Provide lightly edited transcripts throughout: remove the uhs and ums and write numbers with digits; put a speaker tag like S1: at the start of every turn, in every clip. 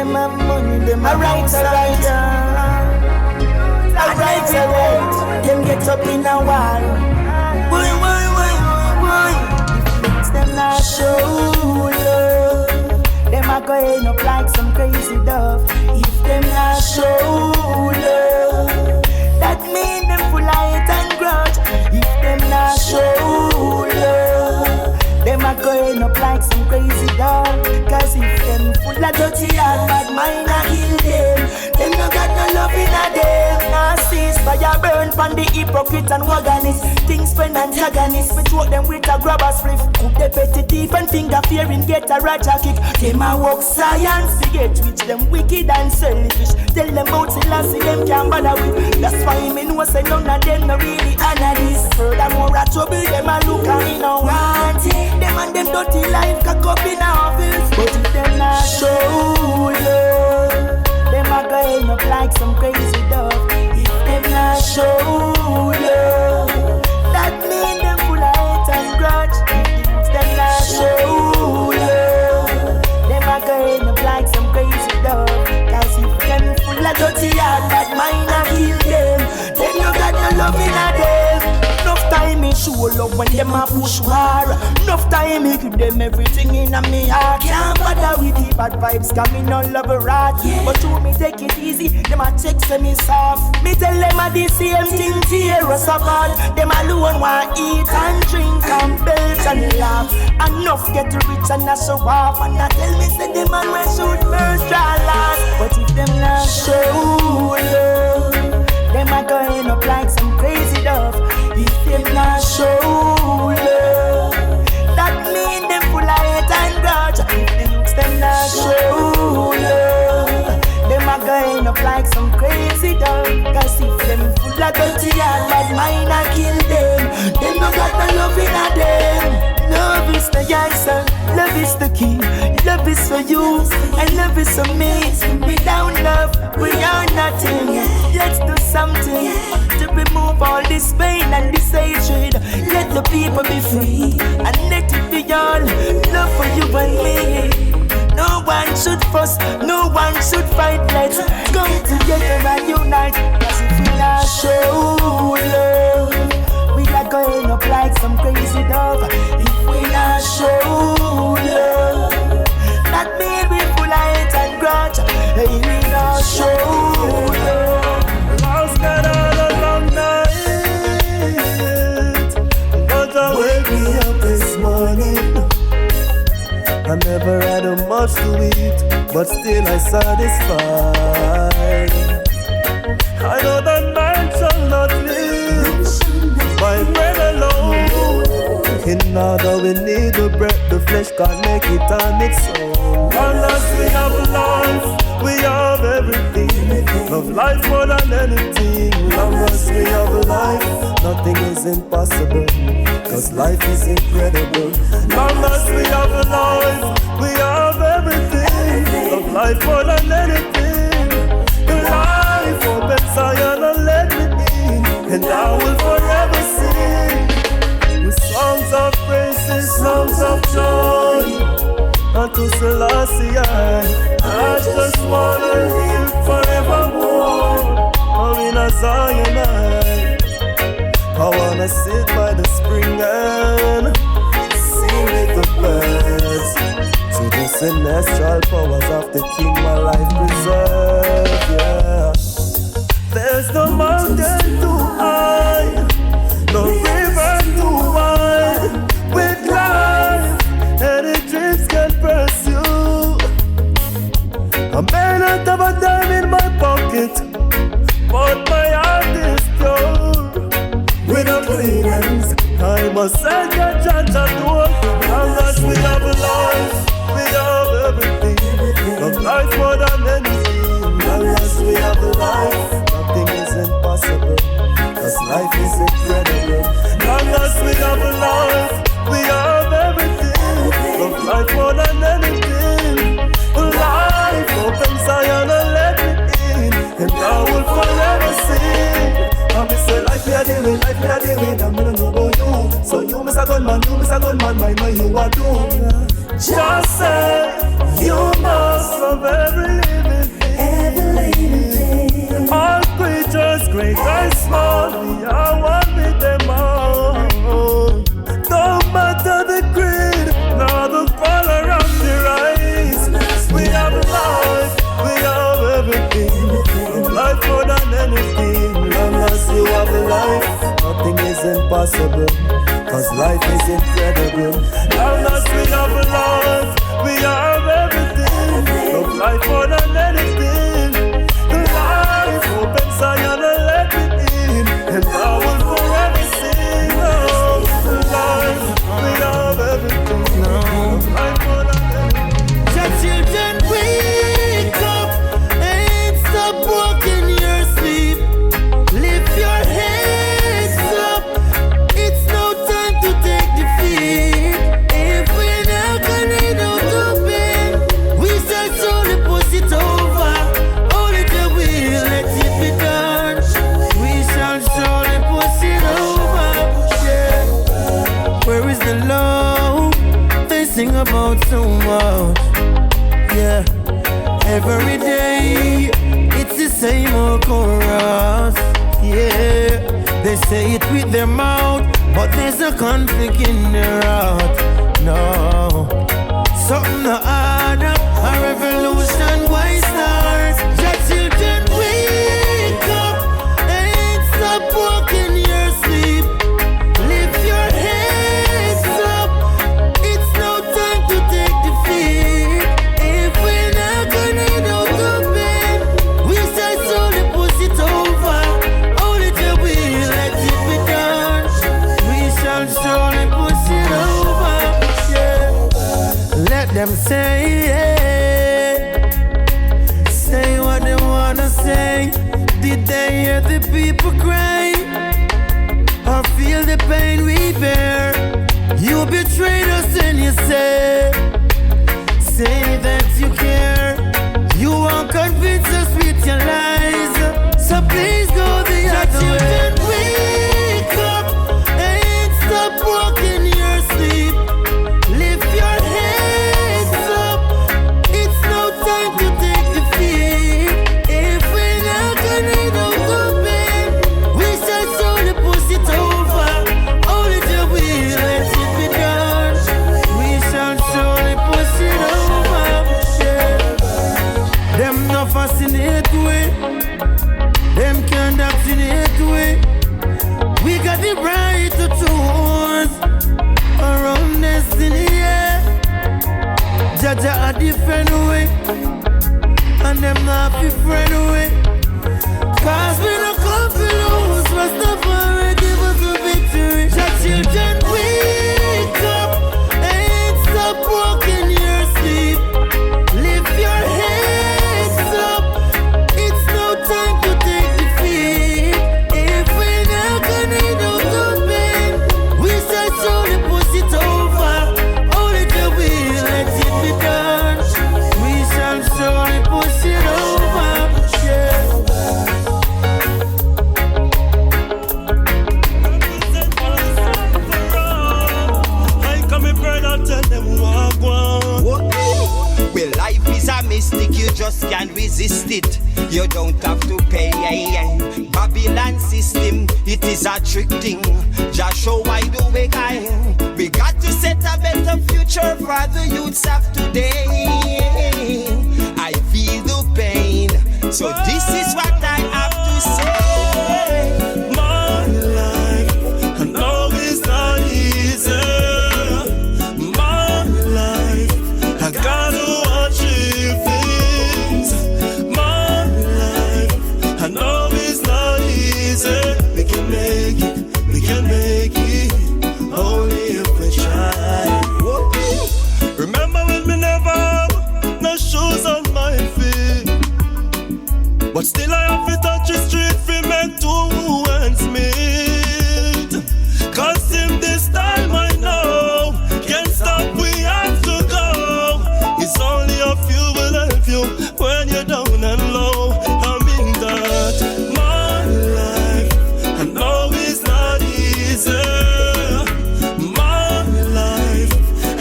S1: them have money, them have right. Alright, them get up in a wall. Boy. If them not show love, them a going up like some crazy dove. If them not show love, that mean them full of hate and grudge. If them not show love, them a going up like some crazy dove. Cause if them full of dirty heart, bad mind a kill them. Them no got no love in a them. Narcissist, fire burn from the hypocrite and wagonist. Things when antagonist, we throw them with a grabber spliff. Cook the petty thief and finger fearing, get a raja kick. Them a walk science, to get rich, them wicked and selfish. Tell them out till I see them can't bother with. That's why me know say none of them no really analyst. Furthermore a trouble, them a look and me no want it. Them and them dirty life cock up in a office. But if them not show love, them a going up like some crazy dove. If them not show love, that mean them full of hate and grudge. If them not show love, them a going up like some crazy dove. Cause if them full of dirty heart, that mind a kill them. Them no got no love in a them. Enough time me show love when them a push war. Enough time me give them everything in a me heart. Can't bother with the bad vibes, cause me no love a rat. But you me take it easy, them a check say me soft. Me tell them a the same thing, tear us apart. Them alone want eat and drink and belch and laugh. Enough get rich and a show off. And I tell me say them man we shoot first draw last. But if them not show love, them a going up like some crazy dove. If them not show love, that mean them full of hate and grudge. If them not show love, them a going up like some crazy dove. Cause if them full of dirty and bad mind a kill them. Them no got no love in a them. Love is the answer, love is the key. Love is for you, and love is for me. Without love, we are nothing. Let's do something to remove all this pain and this hatred. Let the people be free, and let it be all love for you and me. No one should fuss, no one should fight. Let's come together and unite. Cause if we not show love, we are going up like some crazy dove. If we not show love, that mean we full of hate and grudge. Hey, we not show love.
S2: Lost that all along night, but I wake me up this morning. I never had much to eat, but still I satisfied. I know that man shall not live by bread alone. In order we need the bread, the flesh can't make it on its own. Unless we have life, we have everything. Love life more than anything. Unless we have life, nothing is impossible. Cause life is incredible. Unless we have life, we have everything. Love life more than anything. Life open Zion and let me in, and I will forever sing with songs of praises, songs of joy unto Selassie. I just wanna live forevermore. I'm in a Zion. I wanna sit by the spring and sing with the birds. To the celestial powers of the King, my life preserved, yeah. There's no mountain too high, no river too wide. With life, any dreams can pursue. I may not have a dime in my pocket, but my heart is pure. With a clean hands, I must send your judge at work. Unless we have life, we have everything. Love life more than anything. Unless we have life, nothing is impossible. Cause life is incredible. Unless we have life, we have everything. Love life more than anything. Life open Zion and let me in, and I will forever sing. I say life we are dealing, life we are dealing. I'm gonna know about you. So you miss a gunman, my you are doing. Just say you must love every living possible, cause life is incredible. Now that we have a life, we have everything. Love life more than anything. The life open Zion and let me in, and I will forever sing. Oh, the life, we have everything. Love life more than anything.
S1: Your children wake up and stop walking your sleep. Lift your heads up. It's no time to take defeat. If we're not gonna do the bend, we shall surely push it over. Only the will let it be done. We shall surely push it over. Yeah. Where is the love they sing about so much? Yeah. Every day it's the same old chorus. Yeah. They say it with their mouth, but there's a conflict in their heart. No, something to add up. A revolution, why start? Your children wake up and stop walking your sleep. Lift your heads up. It's no time to take defeat. If we're not gonna do the bend, we shall slowly push it over. Only till we let it be done. We shall surely push it over. Yeah. Let them say, say what they wanna say. Did they hear the people cry? Or feel the pain we bear? You betrayed us and you say that you care. You won't convince us with your lies. So please go the other way. Wake up and stop walking your sleep. Lift your heads up. It's no time to take defeat. If we're not gonna do the bend, we shall slowly push it over. Only till we let it be done. We shall surely push it over. Yeah. Them no fascinate way. Them can't vaccinate way. We got the right to choose our own destiny. Yeah. Jaja a different way, and them not be friend way. Cause we no come to lose. Rastafari give us a victory. Your children wake up and stop walking your sleep. Lift your heads up. It's no time to take defeat. If we're not gonna do the bend, we shall surely push it over. Only till we let it be done. We shall surely push it over. Yeah.
S2: I come in brother, tell them walk one.
S3: Well, life is a mystic, you just can't resist it. You don't have to pay. Babylon system, it is a trick thing. Just show why do we guy. We got to set a better future for the youths of today. I feel the pain, so this is what I have to say.
S2: My life, I know it's not easy. My life, I gotta achieve things. My life, I know it's not easy. We can make it, we can make it, only if we try. Remember when we never have no shoes on my feet, but still I have to touch the street for make two ends meet. Cause in this time I know, can't stop, we have to go. It's only a few will help you when you're down and low. I mean that. My life, I know it's not easy. My life,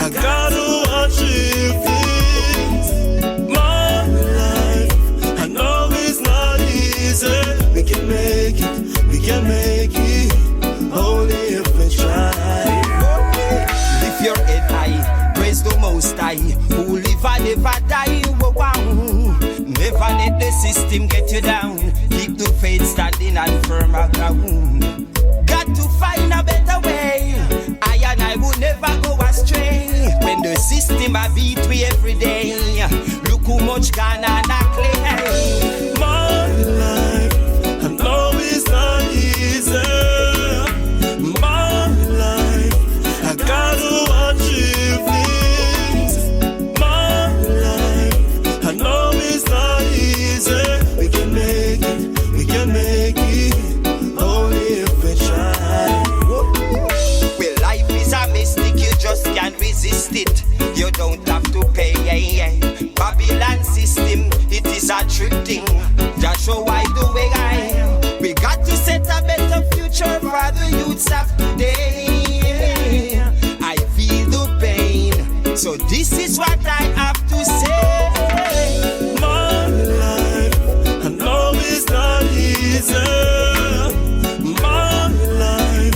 S2: I gotta achieve things. My life, I know it's not easy. We can make it, we can make it, only if we try.
S3: Lift your head high, praise the Most High, who live and never die. Wow. Never let the system get you down. Keep the faith standing and firm at ground. Got to find a better way. free every day. Look how much Ghana claim.
S2: My life, I know it's not easy. My life, I gotta achieve things. My life, I know it's not easy. We can make it, we can make it, only if we try.
S3: Well, life is a mystic, you just can't resist it. You don't have to pay. Babylon system, it is a trick thing. Just show why the way I am. We got to set a better future for the youths of today. I feel the pain, so this is what I have to say.
S2: My life, I know it's not easy. My life,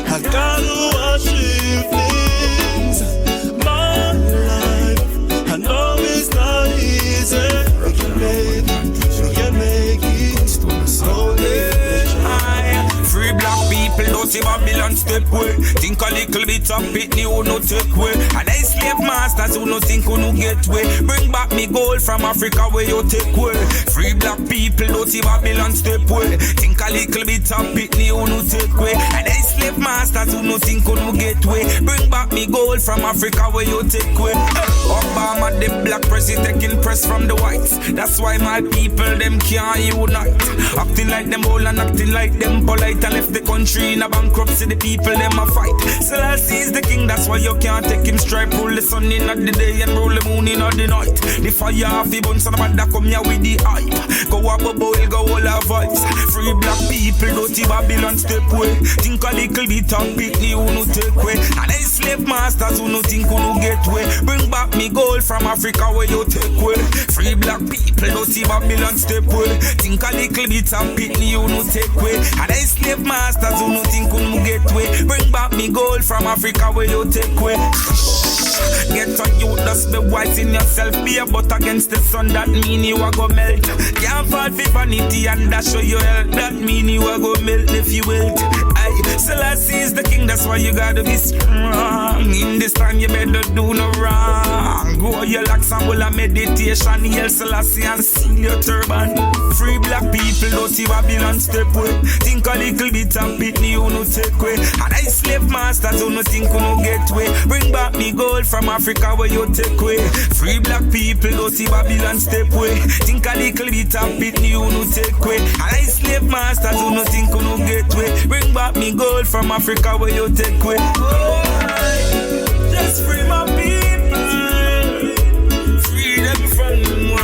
S2: I gotta achieve things. My life, I know it's not easy. We can make it, we can make it. Slowly.
S4: Free black people, don't see Babylon step way. Think a little bit of it, who no take way. And I slave masters who no think who no get way. Bring back me gold from Africa where you take way. Free black people, don't see Babylon step way. Think a little bit of it, who no take way. And I slave masters who no think who no get way. Bring back me gold from Africa where you take way. Obama, the black president taking press from the whites. That's why my people, them can't unite. Acting like them all and acting like them polite. And left the country in a bankruptcy, the people them a fight. Selassie is the king, that's why you can't take him stripe. Rule the sun in the day and roll the moon in the night. The fire off the buns and the bad come here with the hype. Go up a boil, go all our vibes. Free black people, dirty Babylon step way. Think a little bit of picnic who no take way. And I slave masters who no think who no get way. Bring back me gold from Africa where you take way. Free black people, dirty Babylon step way. Think a little bit of picnic who no take way. And I slave masters who no think who no get way. Bring back me gold from Africa where you take way. Get on you, dust the white in yourself. Be a butt against the sun, that mean you a go melt. Can't fall for vanity and that show you health. That mean you a go melt if you wilt. Aye, Selassie is the king, that's why you gotta be strong. In this time you better do no wrong. Go your locks and will a meditation. Hail Selassie and seal your turban. Free black people, don't see Babylon step way. Think a little bit and pitney who no take way. And I slave masters who no think who no get way. Bring back me gold from Africa where you take way. Free black people, don't see Babylon step way. Think a little bit and pitney who no take way. And I slave masters who no think who no get way. Bring back me gold from Africa where you take way. Just free my people, free them from the war.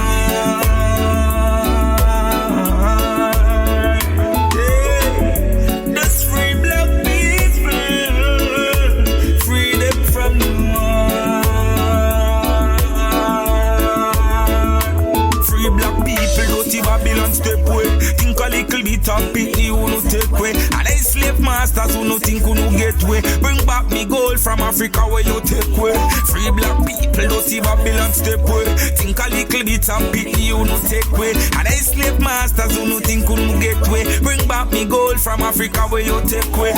S4: Babylon step way. Think a little bit of pity who no take way. And I slave masters who no think who no get way. Bring back me gold from Africa where you take way. Free black people don't see Babylon step way. Think a little bit of pity who no take way. And I slave masters who no think who no get way. Bring back me gold from Africa where you take way.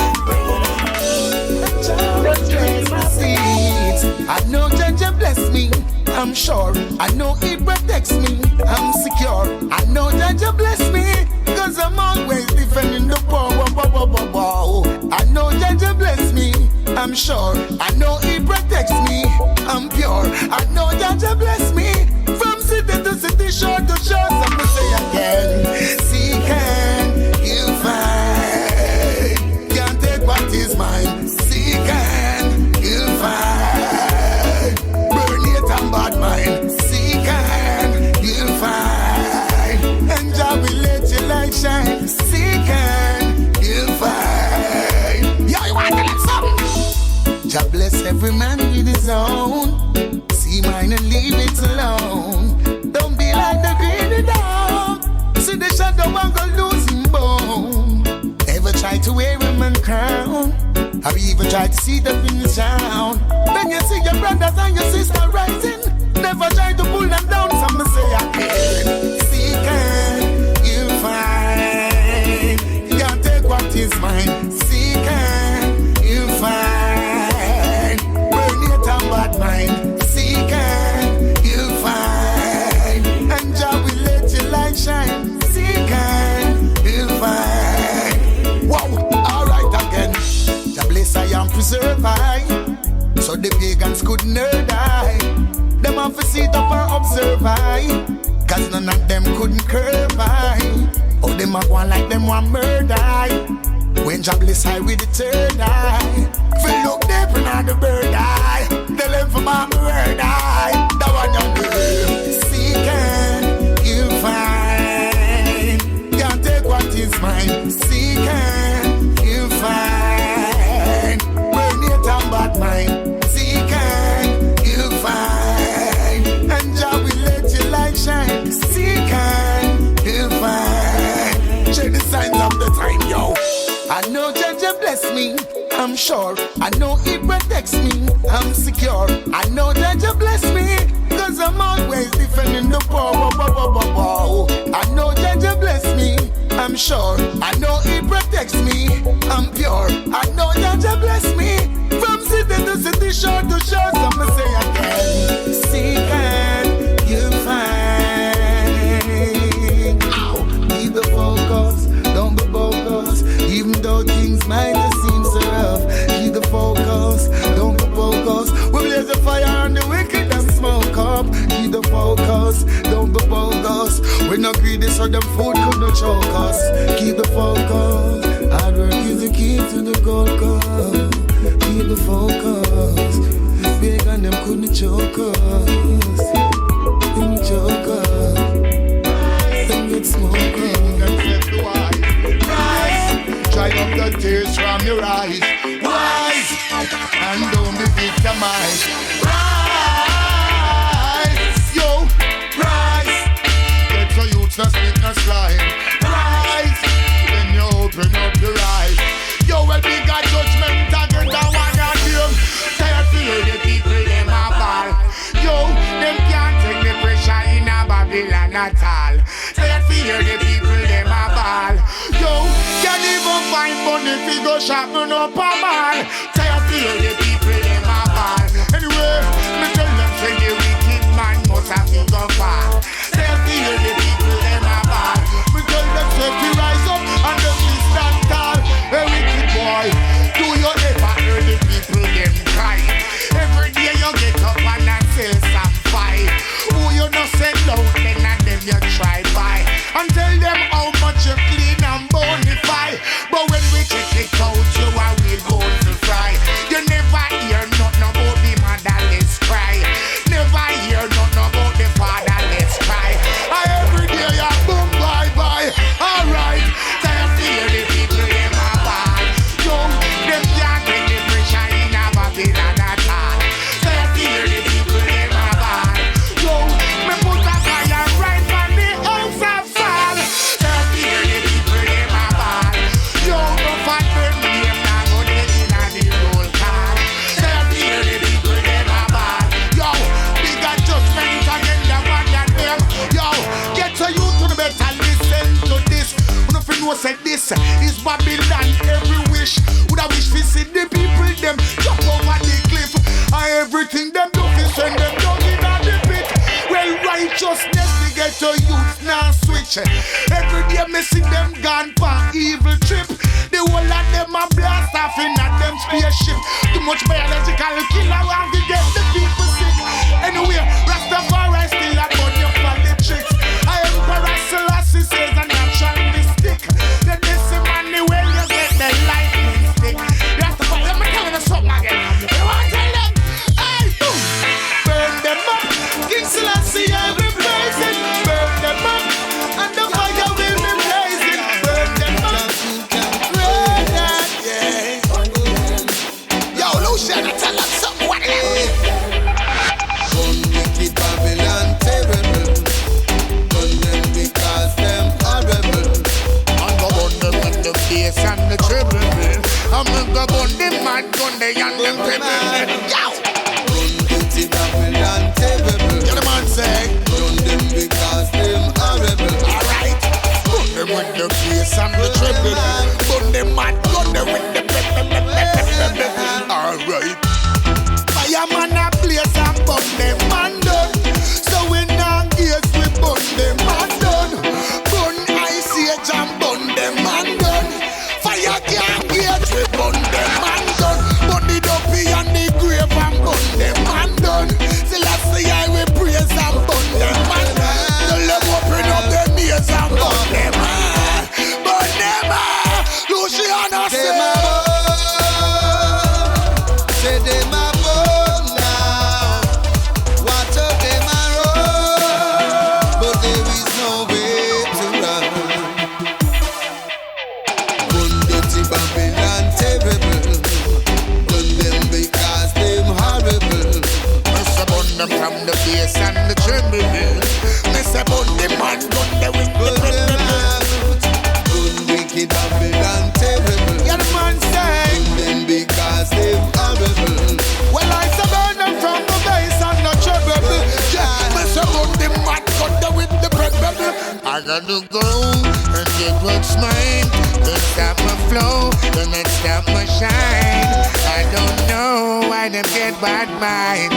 S1: I know Jaja bless me, I'm sure. I know He protects me, I'm secure. I know Jaja bless me, cause I'm always defending the poor. I know Jaja bless me, I'm sure. I know He protects me, I'm pure. I know Jaja bless me, from city to city, shore to shore. Some say again, seek and you'll find. Can't take what is mine. Seek and you'll find. Burn it and bad mind. Seek and you'll find. And Jah will let your light shine. Seek and you'll find. Yo, you want to let something? Jah bless every man with his own. See mine and leave it alone. Don't be like the greedy dog. See the shadow and go losing bone. Ever try to wear him and crown? Have you even tried to see them in the town? Then you see your brothers and your sister rising. Never try to pull them down. Some say again. Seek and you find. You can't take what is mine. Seek and you find. Burn it and bad mind. Seek and
S5: one murder. When jobless I with the third eye. If you look deep in the bird eye, tell them for my bird eye. That one young girl. Seek and you find. Can't take what is mine. Seek and you find. Burn it and bad mind. Seek and you find. And Jah will let your light shine. Seek and you find. Check the signs of the time, yo. I know Jah bless me, I'm sure. I know He protects me, I'm secure. I know Jah bless me, cause I'm always defending the poor. I know Jah bless me, I'm sure. I know He protects me, I'm pure. I know Jah bless me, from city to city, shore to shore. So I'ma say again, seek and you find. Keep the focus, don't be bogus. Even though things might seem so rough, keep the focus, don't be bogus. We blaze the fire on the wicked and smoke up. Keep the focus, don't be bogus. We not greedy so them food could not choke us. Keep the focus, hard work is the key to the gold cup. Keep the focus, big and them couldn't choke us. Couldn't choke us. Them get smoke up. Dry up the tears from your eyes. Rise and don't be victimized. Rise, yo, rise. Get your youth to spit no slime. Rise when you open up your eyes. Yo, well, big a judgment again that one of them. Tired to hear the people them a ball. Yo, them can't take the pressure in a Babylon at all. Tired to hear the people them a ball. Yo, can't even find money if you go shopping up a mall. Tired to hear the people them a ball. Anyway, me tell them say the wicked man must have to go far. Tired to hear the people them a ball. Me tell them say to rise up and them be stand tall. Hey wicked boy, do you ever hear the people them cry? Every day you get up and say some fight. Who you no send out then and them you try buy. And tell them how much you clean and bonify. But when we check it out, you are real bone to fry. You never hear nothing about the motherless cry. Never hear nothing about the fatherless cry. Every day you boom bye bye. Alright, time to hear the people them a ball. Yo, them can't take the pressure in a Babylon at all. Time to hear the people them a ball. Yo, me put a fire right on the house of fall. Time to hear the people them a ball. Yo, no fat them name now go dead in a the roll call. Time to hear the people them a ball. Yo, big a judgment again the one and them. Yo, get to you to the better listen to this. Nothing no say this is Babylon every wish. Would I wish to see the people them jump over the cliff. Everything them do is send them down in the pit. Well, righteousness they get to youth now switch. Every day me see them gone for evil trip. The whole of them a blast off in a them spaceship. Too much biological killer want to get the people sick. Anyway, Rastafari still a burn your politics. I Emperor Selassie says a natural mystic. The money where you get the lightning stick. Rastafari, let me tell you something again. You want to tell them? Hey, boom! Burn them up. King Selassie every blazing. Burn them up. And the fire will be blazing. Burn them up. Burn that, yeah. Yo, Luciano, tell them something. What it is?
S6: Wicked Babylon terrible. Burn them because them horrible.
S5: I'm gonna burn them in the face and the treble. I'm gonna burn them mad gun they and them treble. Yo!
S6: Burn wicked Babylon terrible.
S5: Get the man say.
S6: Burn them because them horrible.
S5: Alright. Burn them with the face and the treble. Burn them mad gun they with the alright. Fireman a place and burn them man done. So we not gaze we burn them man done. Burn ice age and burn them man done. Fire can't gauge we burn them man done. Burn the dopey and the I gotta go and get what's mine. Then stop my flow, then it stop my shine. I don't know why them get bad mind.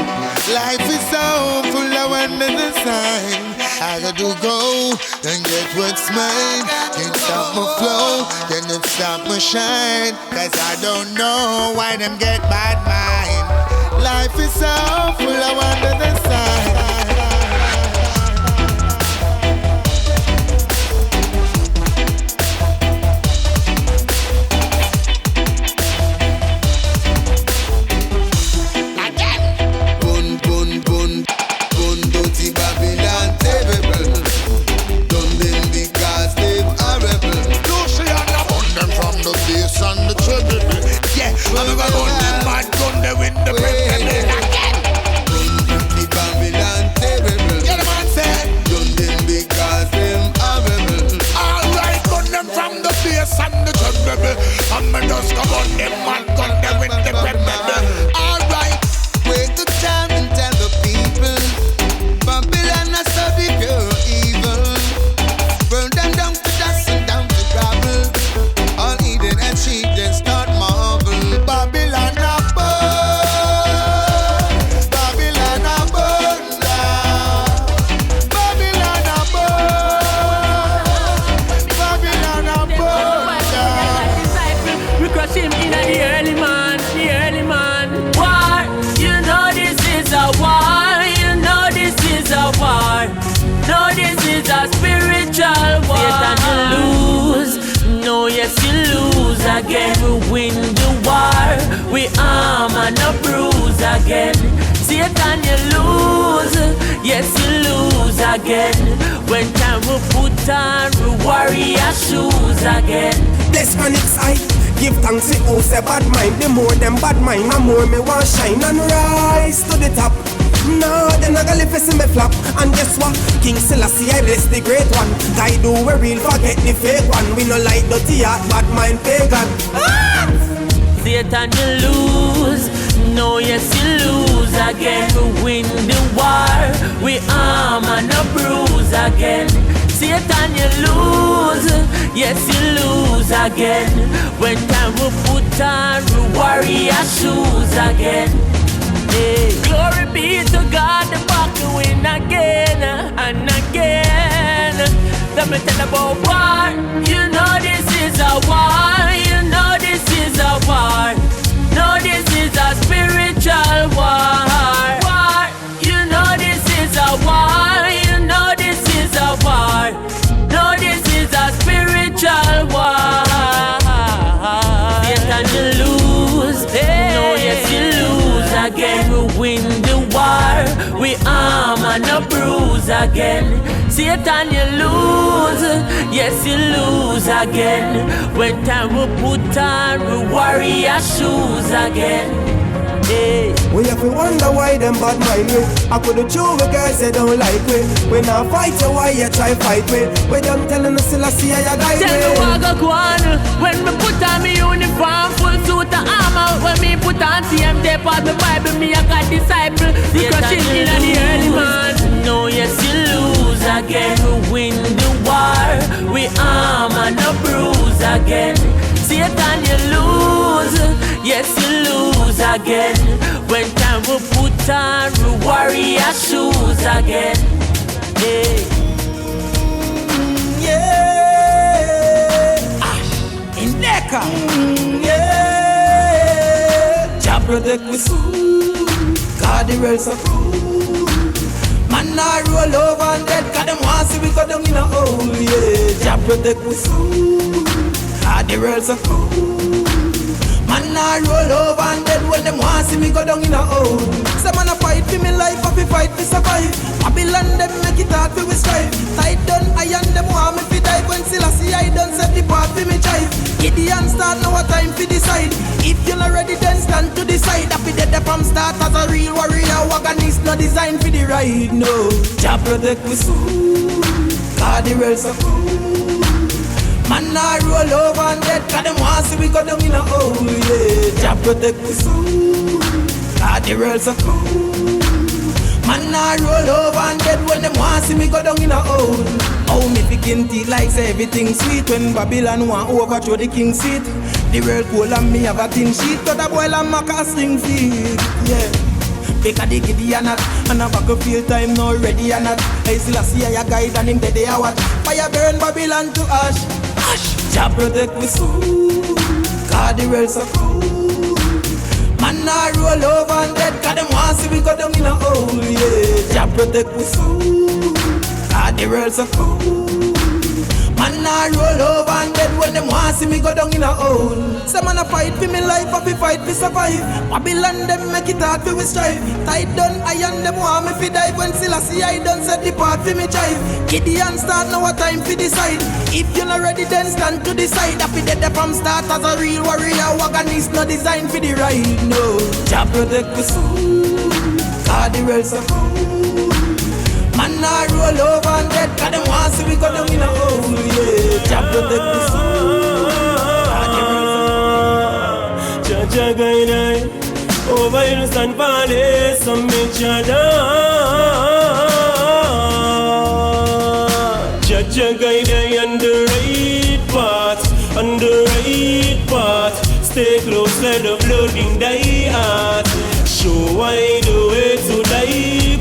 S5: Life is so full of under the sign. I gotta go and get what's mine. Then stop my flow, then it stop my shine. Cause I don't know why them get bad mind. Life is so full of under the sign.
S6: Babylon terrible. Done them because they've are rebel.
S5: Luciano burn them from the bass and the treble. Yeah, I'm gonna burn them mad gun them with the president again.
S6: Done the Babylon terrible.
S5: Yeah, the man said.
S6: Done them because them are rebel.
S5: Alright, burn them from the bass and the treble. I'm gonna just go burn them mad gun them with the president. Alright,
S6: wake up time and tell the people. Babylon has so the pure evil. Burn them down to dust and down to gravel. All Eden and she then start marvel.
S5: Babylon a burn. Babylon a burn down. Babylon a burn. Babylon a burn down.
S7: We crush him in the early man, the early man. War, you know this is a war. You know this is a war. No, this is a spiritual war. Satan, you lose. No, yes, you lose again. We win the war. We arm and no bruise again. Satan, you lose. Yes, you lose again. When time we put on, we warrior shoes again.
S8: Bless Chronixx, I give thanks to who say bad mind. The more them bad mind, the more me want shine and rise to the top. No, then I gotta face me flap. And guess what? King Selassie, I bless the great one. Guy do we real, forget the fake one. We no like dirty heart, bad mind pagan. Ah!
S7: Satan, you lose. No, yes, you lose again. We win the war. We arm and no bruise again. Satan, you lose. Yes, you lose again. When time we put on, we warrior shoes again. Hey. Glory be to God, the back to win again and again. Let me tell about war. You know this is a war. You know this is a war. No, this is a spiritual war. War. You know this is a war. You know this is a war. No, this is a spiritual war. Satan, you lose. Hey. No, yes, you lose again. We win the war. We arm and no bruise again. Satan, you lose. Yes, you lose again. When time we put on, we warrior shoes again. Hey.
S8: We have to wonder why them bad mind we. I could've choose the guys they don't like we. We not fight you, why you try fight we? We them telling us still I see how you guide me.
S7: Tell me what go on. When me put on me uniform, full suit and armor. When me put on TM, they part the Bible, me I got disciple. We crushing in the early man. No, yes, you lose again. We win the war. We arm and no bruise again. Satan, you lose. Yes, you lose again. When time we put on, we warrior shoes again. Hey.
S8: Yeah.
S7: Indecka.
S8: Yeah. Jah protect me soul. God the world's so cool. Man I roll over and dead. Cause them want see we go down in a hole. Yeah. Jah protect me soul. God the world's so cool. Man I roll over and dead when them want see me go down in a hole. Some man a fight for me life, I fi fight for survive. Babylon them make it hard for we strive. Tight done iron them want me fi dive. When Selassie I done set the path for me drive. Gideon start now a time fi decide. If you not ready then stand to the side. I fi dead from start as a real warrior. Wagon is not designed for the ride, no. Jah protect me soul. God the world's so cool. Man I roll over and dead. Cause them want see we go down in a hole, yeah. Jah protect me soul. God the world's so cool. Man I roll over and dead when them want see me go down in a hole. How me picking teeth like say everything sweet when Babylon want overthrow the king seat. The world cool and me have a thin sheet, but a boil and make a sling feet. Yeah. Pick a diggy the anat, and a battlefield time now ready or not. I still see a guide and him dead they a what. Fire burn Babylon to ash. Ash. Jah protect me soul, cause the world so cool. Man I roll over and dead, cause them want see we go down in a hole. Yeah. Jah protect me soul, cause the world so cool. Man I roll over and dead when them want see me go down in a hole. Some man a fight for me life, I fi fight for survive. Babylon them make it hard for we strive. Tight down iron them want me fi dive. When Selassie I done set the part for me jive. Gideon start now a time fi decide. If you not ready then stand to the side. I fi dead from start as a real warrior. Wagonist no design for the ride. No, Jah protect me soul, cause the world so cool. Man I roll over and dead, cause them want see we go down in a hole. Yeah, Jah protect me soul.
S2: Jah guide I over innocent valley, some make Jah Jah guide I on the right path, on the right path. Stay close, let the blood in thy heart. Show why the way to thy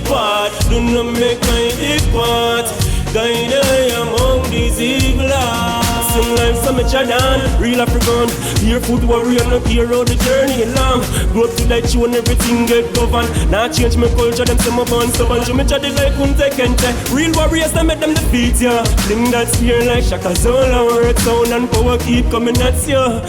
S2: path. Do not make my depart. Guide I among these evil hearts. Some life, some Chadan, real African. Barefoot warrior, no hero, the journey long. Grow up to that you and everything get governed. Now change my culture, them say my born stubborn. You me chat it like Kunte Kente. Real warriors, I make them defeat ya. Fling that spear like Shaka Zolo. Earth sound and power keep coming at ya.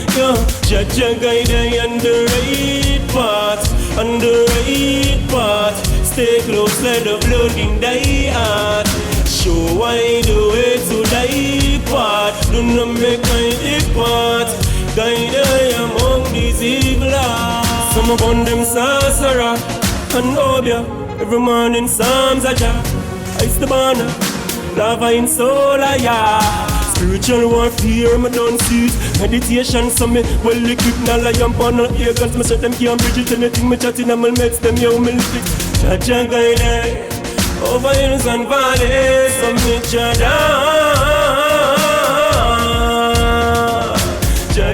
S2: Jah guide I on the right path, on the right path. Stay close, let the blood in thy heart. Show why the way to thy path. Do not make my depart. Guide I among these evil hearts. Some upon them sorcerer and obia. Every morning psalms are Jah. Ice the banner, lava in soul, yeah. Spiritual warfare, me don't see it. Meditation, so me well equipped. Now I am born on ear guns. Me shut them can't bridge it. Anything me chatting, I'm gonna make them, yo, me lift it. Jah guide I over hills and valleys, some make Jah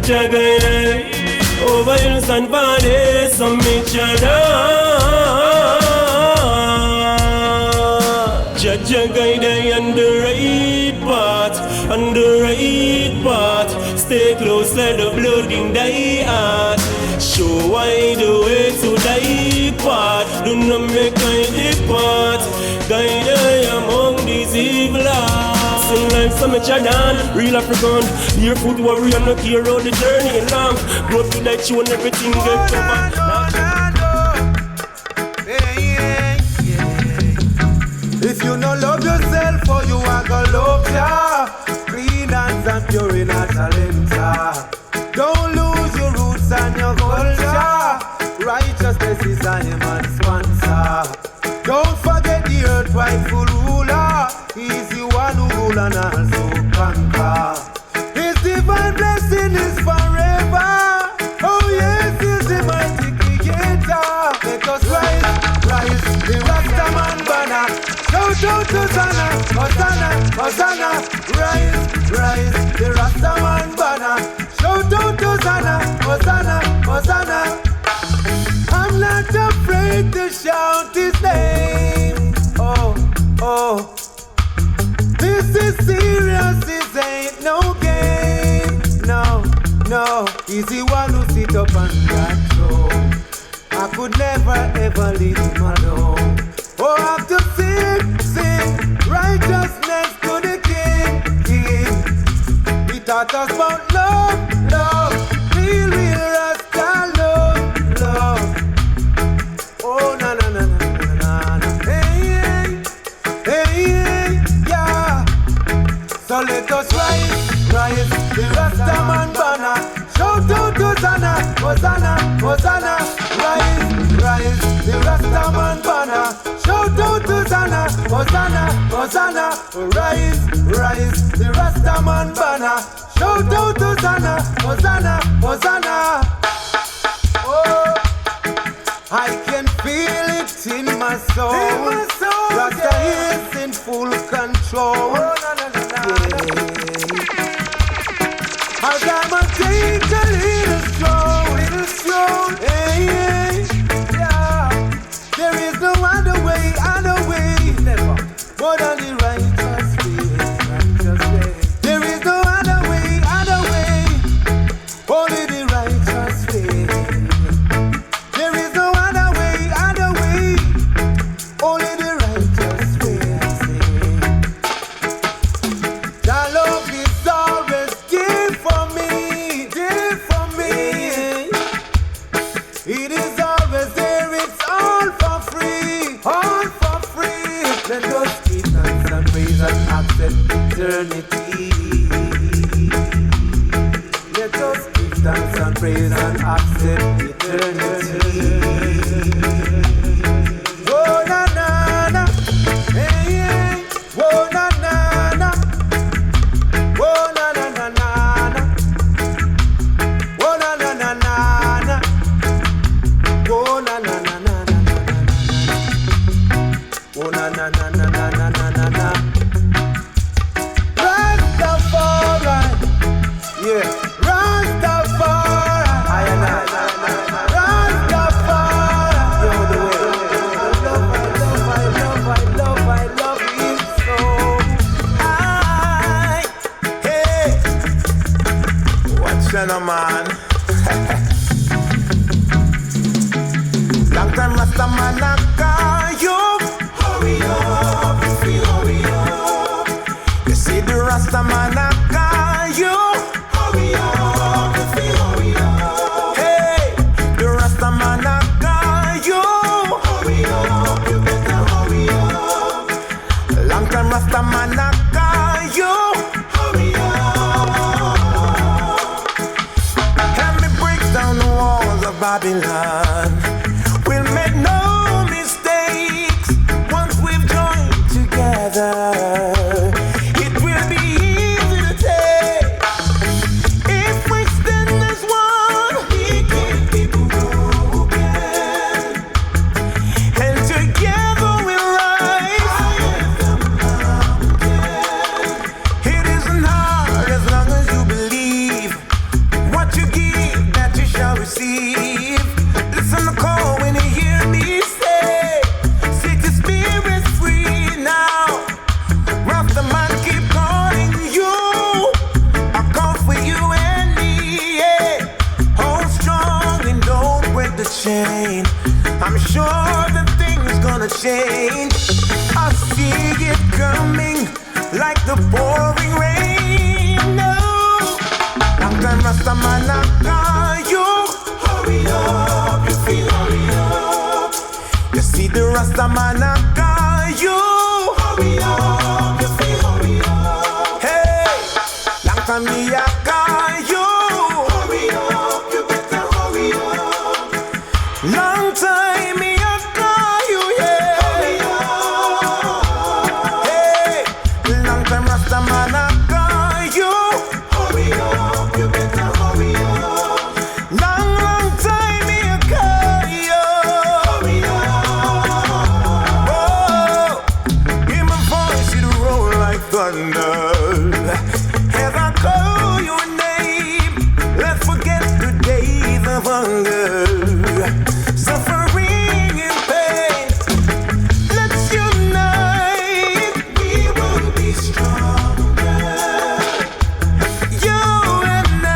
S2: guide I over hills and valleys, some make Jah guide I on the right path, on the right path. Stay close, let the blood in thy heart. Show why the way to thy path. Do not make my depart. Guide I among these evil hearts. Some life, some Chadan, real African. Barefoot warrior, no hero, the journey long. Grow up to that you and everything get covered.
S9: If you no love yourself, or you are gonna love ya. Clean hands and pure in a talent. Don't lose your roots and your culture. Righteousness is a human sponsor. Don't forget the earth rightful ruler. He's the one who rule and also conquer. His divine blessing is forever. Oh yes, he's the mighty creator. Let us rise, the Rastaman banner. Shout out to Hosanna, Hosanna, Hosanna. Rise, the Rastaman banner. Shout out to Hosanna, Hosanna, Hosanna. I'm not afraid to shout his name. Oh. This is serious, this ain't no game. No. He's the one who sit up on that throne. I could never ever leave him alone. Oh, I have to sing righteousness to the King. He taught us about love, real Rasta love. Oh, na. Hey, yeah. So let us rise, the Rastaman banner. Shout out to Hosanna. Rise, the Rastaman banner. Shout out to Hosanna. Rise, the Rastaman banner. Shout out to Hosanna. Oh. I can feel it in my soul. Rasta is in full control. As I'ma take a little stroll, hey, yeah. There is no other way, never, but on the righteous way. There is no other way, only the righteous way. There is no other way, only the righteous way. That love is always give for me. It is always there, it's all for free. Let us give thanks and praise and accept eternity. Let us give thanks and praise and accept eternity. Oh na na na, hey hey, oh na na na, oh na na na na na, oh na na na na na, oh na na na na na, oh na na na na na na na na. Rastafari, yeah, Rastafari, Rastafari, yo the way. I love him so. Hey, what's that, man? Long time Rasta man I call you. Hurry up, if you hurry up. You see the Rasta man I call you. Hurry up, if you hurry up. Hey, the Rasta man I call you. Hurry up, you better hurry up. Long time Rasta man I call you. Hurry up. Help me break down the walls of Babylon. We'll make no mistakes once we've joined together. It will be easy to take if we stand as one. We can't be broken, and together we'll rise. It isn't hard as long as you believe. What you give, that you shall receive. Listen to call when you hear me say, set your spirit free now. Rasta man keep calling you. I call for you and me, yeah. Hold strong and don't break the chain. I'm sure that things gonna change. I see it coming like the pouring rain. No, long time Rasta man I call you. Hurry up, if you hurry up. You see the Rasta man I call you. Hurry up, if you hurry up. Hey, long time me I call you. Hurry up, you better hurry up. Long time me I call you, yeah. Hurry up. Hey, long time Rasta man I call you. Hurry up, you better hurry up. Long time me I call you. Hurry up. Oh, hear my voice, it roll like thunder. As I call your name, let's forget the days of hunger, suffering and pain. Let's unite, we will be stronger. You and I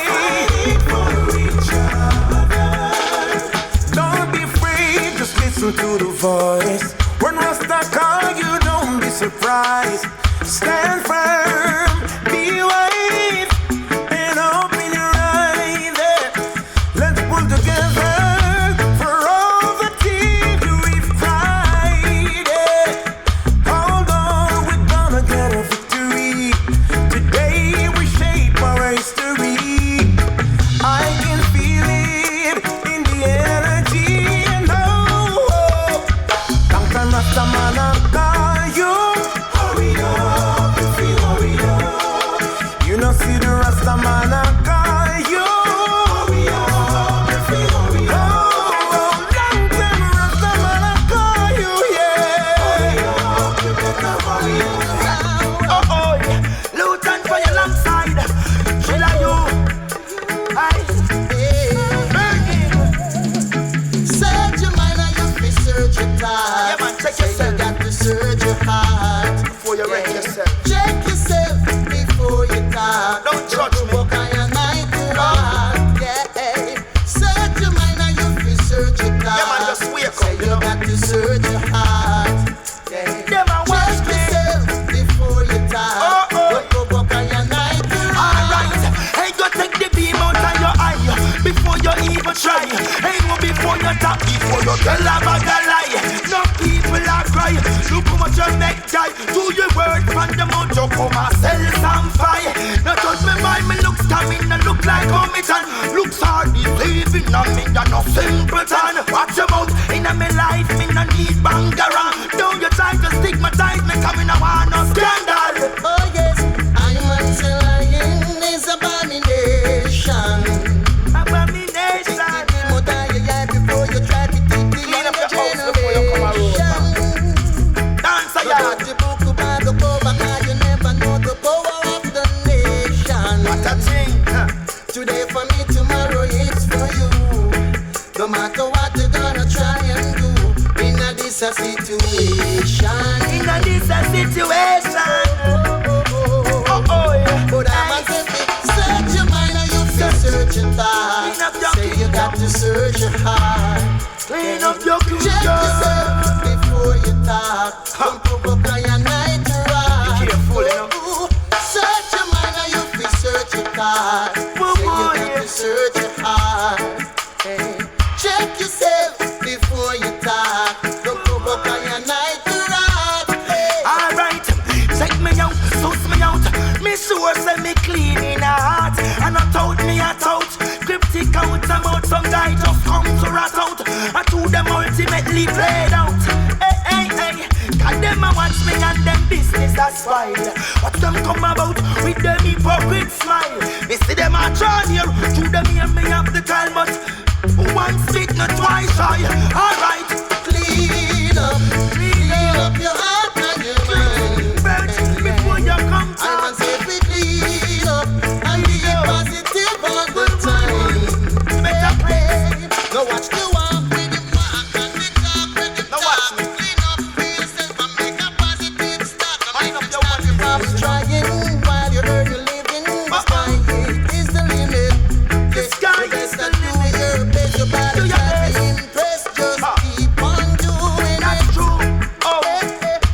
S9: fight for each other. Don't be afraid, just listen to the voice. When Rasta call you, don't be surprised. Stand firm, be wise, and open your eyes. Let's pull together for all the tears we've cried. Hold on, we're gonna get a victory. Today we shape our history. I can feel it in the energy. No, long time Rasta man I call you. Hurry up, if you hurry up. You know see the Rasta man I call you. Hurry up, if you hurry up. Oh,
S1: you wreck yourself.
S6: Check yourself before you talk.
S1: Don't judge me.
S6: Search your mind and you feel search your thought.
S1: Yeah, man, just wake
S6: Say
S1: up,
S6: you got to search your heart.
S1: Yeah, man, watch
S6: check yourself before you talk. Don't provoke on your night.
S1: Alright, hey, go take the beam out of your eye before you even try. Hey, no, before you talk, before you tell about a lie. No people are cry. Look how much you make die. Do your word from the mouth, you come and sell some fire. Now judge me by me looks coming and look like Omitan. Looks hard, deceiving on me, you're no simpleton. Watch your mouth, in a me life, me no need bangarang. Don't you try to stigmatize me, coming I want no scandal.
S6: Oh yes, I must say lying is abomination.
S1: Abomination.
S6: More than you lie before you try to keep the younger generation.
S1: Dancer,
S6: yeah. Don't you book about the Kabaka, you never know the power of the nation.
S1: What a thing.
S6: Today for me, tomorrow it's for you. No matter what you're gonna try and do, in a this situation.
S1: In a this situation. Yeah.
S6: But I must say, search your mind and you feel search your thought. Say you got to search your heart.
S1: Clean up your clothes.
S6: Check yourself before you talk. Don't provoke on your night to rock.
S1: Be careful, you know.
S6: Search your mind and you feel search your thought. Say you got to search your heart. Hey. Check yourself before you talk. Don't provoke on your night to rock. Hey.
S1: Alright, check me out, suss me out. Me sure say me clean in a heart. And I told me I thought cryptic out about some guy just come to rat out. I told them ultimately played out. Hey, hey, hey. Cause them a watch me and them business a spoil. Watch them come about with them hypocrite smile. Me see them a draw near. To them hear me have the time, but once bit, not twice shy. Alright,
S6: Clean up your heart and your mind.
S1: before you come to
S6: I must say we clean up and be positive all the time.
S1: better place.
S6: Now watch the walk with the walk and the talk with the talk. Clean up for yourself and make a positive start.
S1: Mind up your
S6: Stop trying while you're living. The sky is the limit.
S1: The sky is the limit.
S6: Your best, your body, try to impress. Just keep on doing
S1: That's
S6: it.
S1: true. Oh,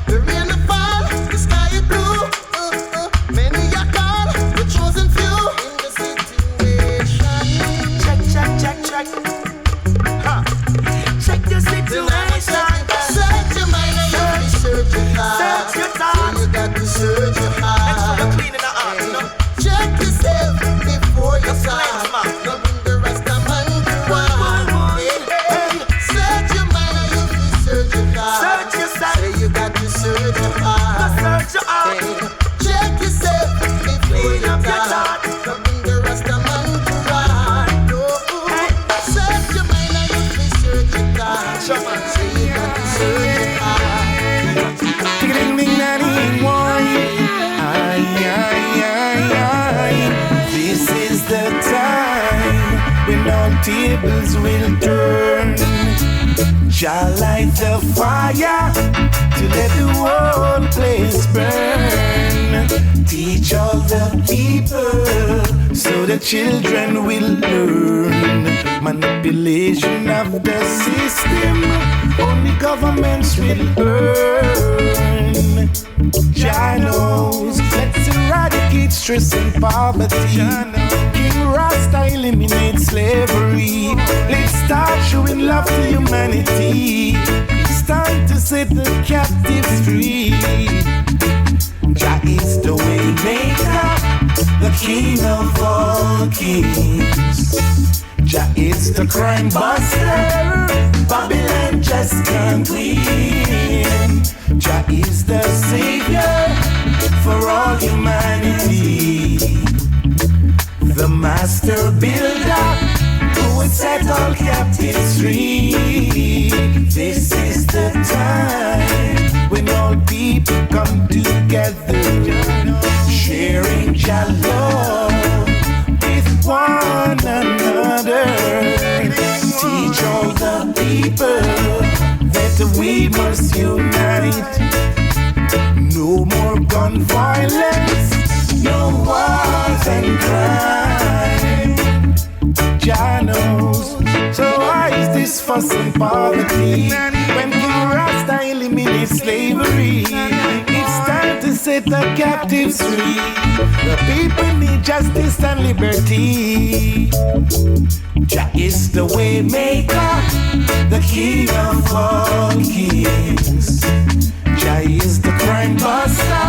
S6: The rain will fall, the sky is blue. Many are called, the chosen few in the situation.
S1: check. Check the situation.
S6: Search your mind and you search your heart.
S1: Search your
S6: So
S1: thoughts.
S6: you got to search your
S1: Make sure
S6: heart.
S1: you're cleaning the heart, you know.
S6: Check yourself before you
S1: Just
S6: start.
S1: cleanse, man.
S6: Don't bring the rest of man to
S1: Boy,
S6: Hey, search your mind and you search your heart.
S1: Search yourself.
S6: Say you got to search your
S1: Go
S6: heart.
S1: search your heart.
S6: Hey, check yourself before
S1: Clean
S6: you
S1: up your
S6: start.
S1: thoughts.
S6: Don't bring the rest of man to
S1: Hey.
S6: search your mind and you search your heart. Say you got to search your heart.
S8: This is the time when all tables will turn. Shall light the fire to let the whole place burn. Teach all the people so the children will learn. Manipulation of the system, only governments will earn. Jah knows, let's eradicate stress and poverty. King Rasta eliminate slavery. Let's start showing love to humanity. It's time to set the captives free. Jah is the way maker, the king of all kings. Jah is the crime buster, Babylon just can't win. Jah is the savior for all humanity, the master builder who would set all captives free. This is the time when all people come together, sharing Jah love with one another. Teach all the people that we must unite. No more
S1: gun violence, no wars and crime. Jah knows. So why is this fuss and poverty? When King Rasta eliminates slavery, it's time to set the captives free. The people need justice and liberty. Jah is the way maker, the king of all kings. Jah is the crime buster,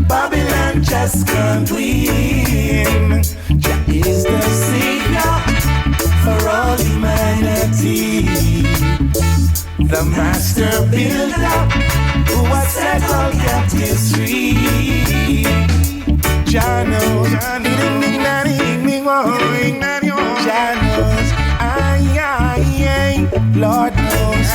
S1: Babylon just can't win. Jah is the savior for all humanity, the master builder who has set all captives free. Jah knows, Jah knows, Lord knows,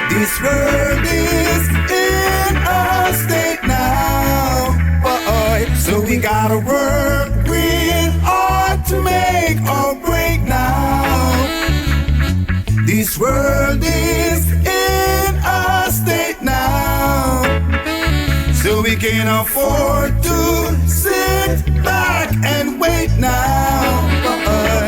S1: This world is in a state now, boy. So we gotta work real hard to make or break now. This world is in a state now, so we can afford to sit back and wait now, boy.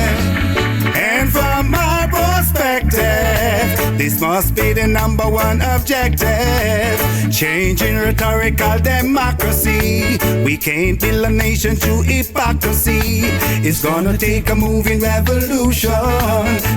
S1: And from my perspective, this must be the number one objective. Changing rhetorical democracy. We can't build a nation through hypocrisy. It's gonna take a moving revolution,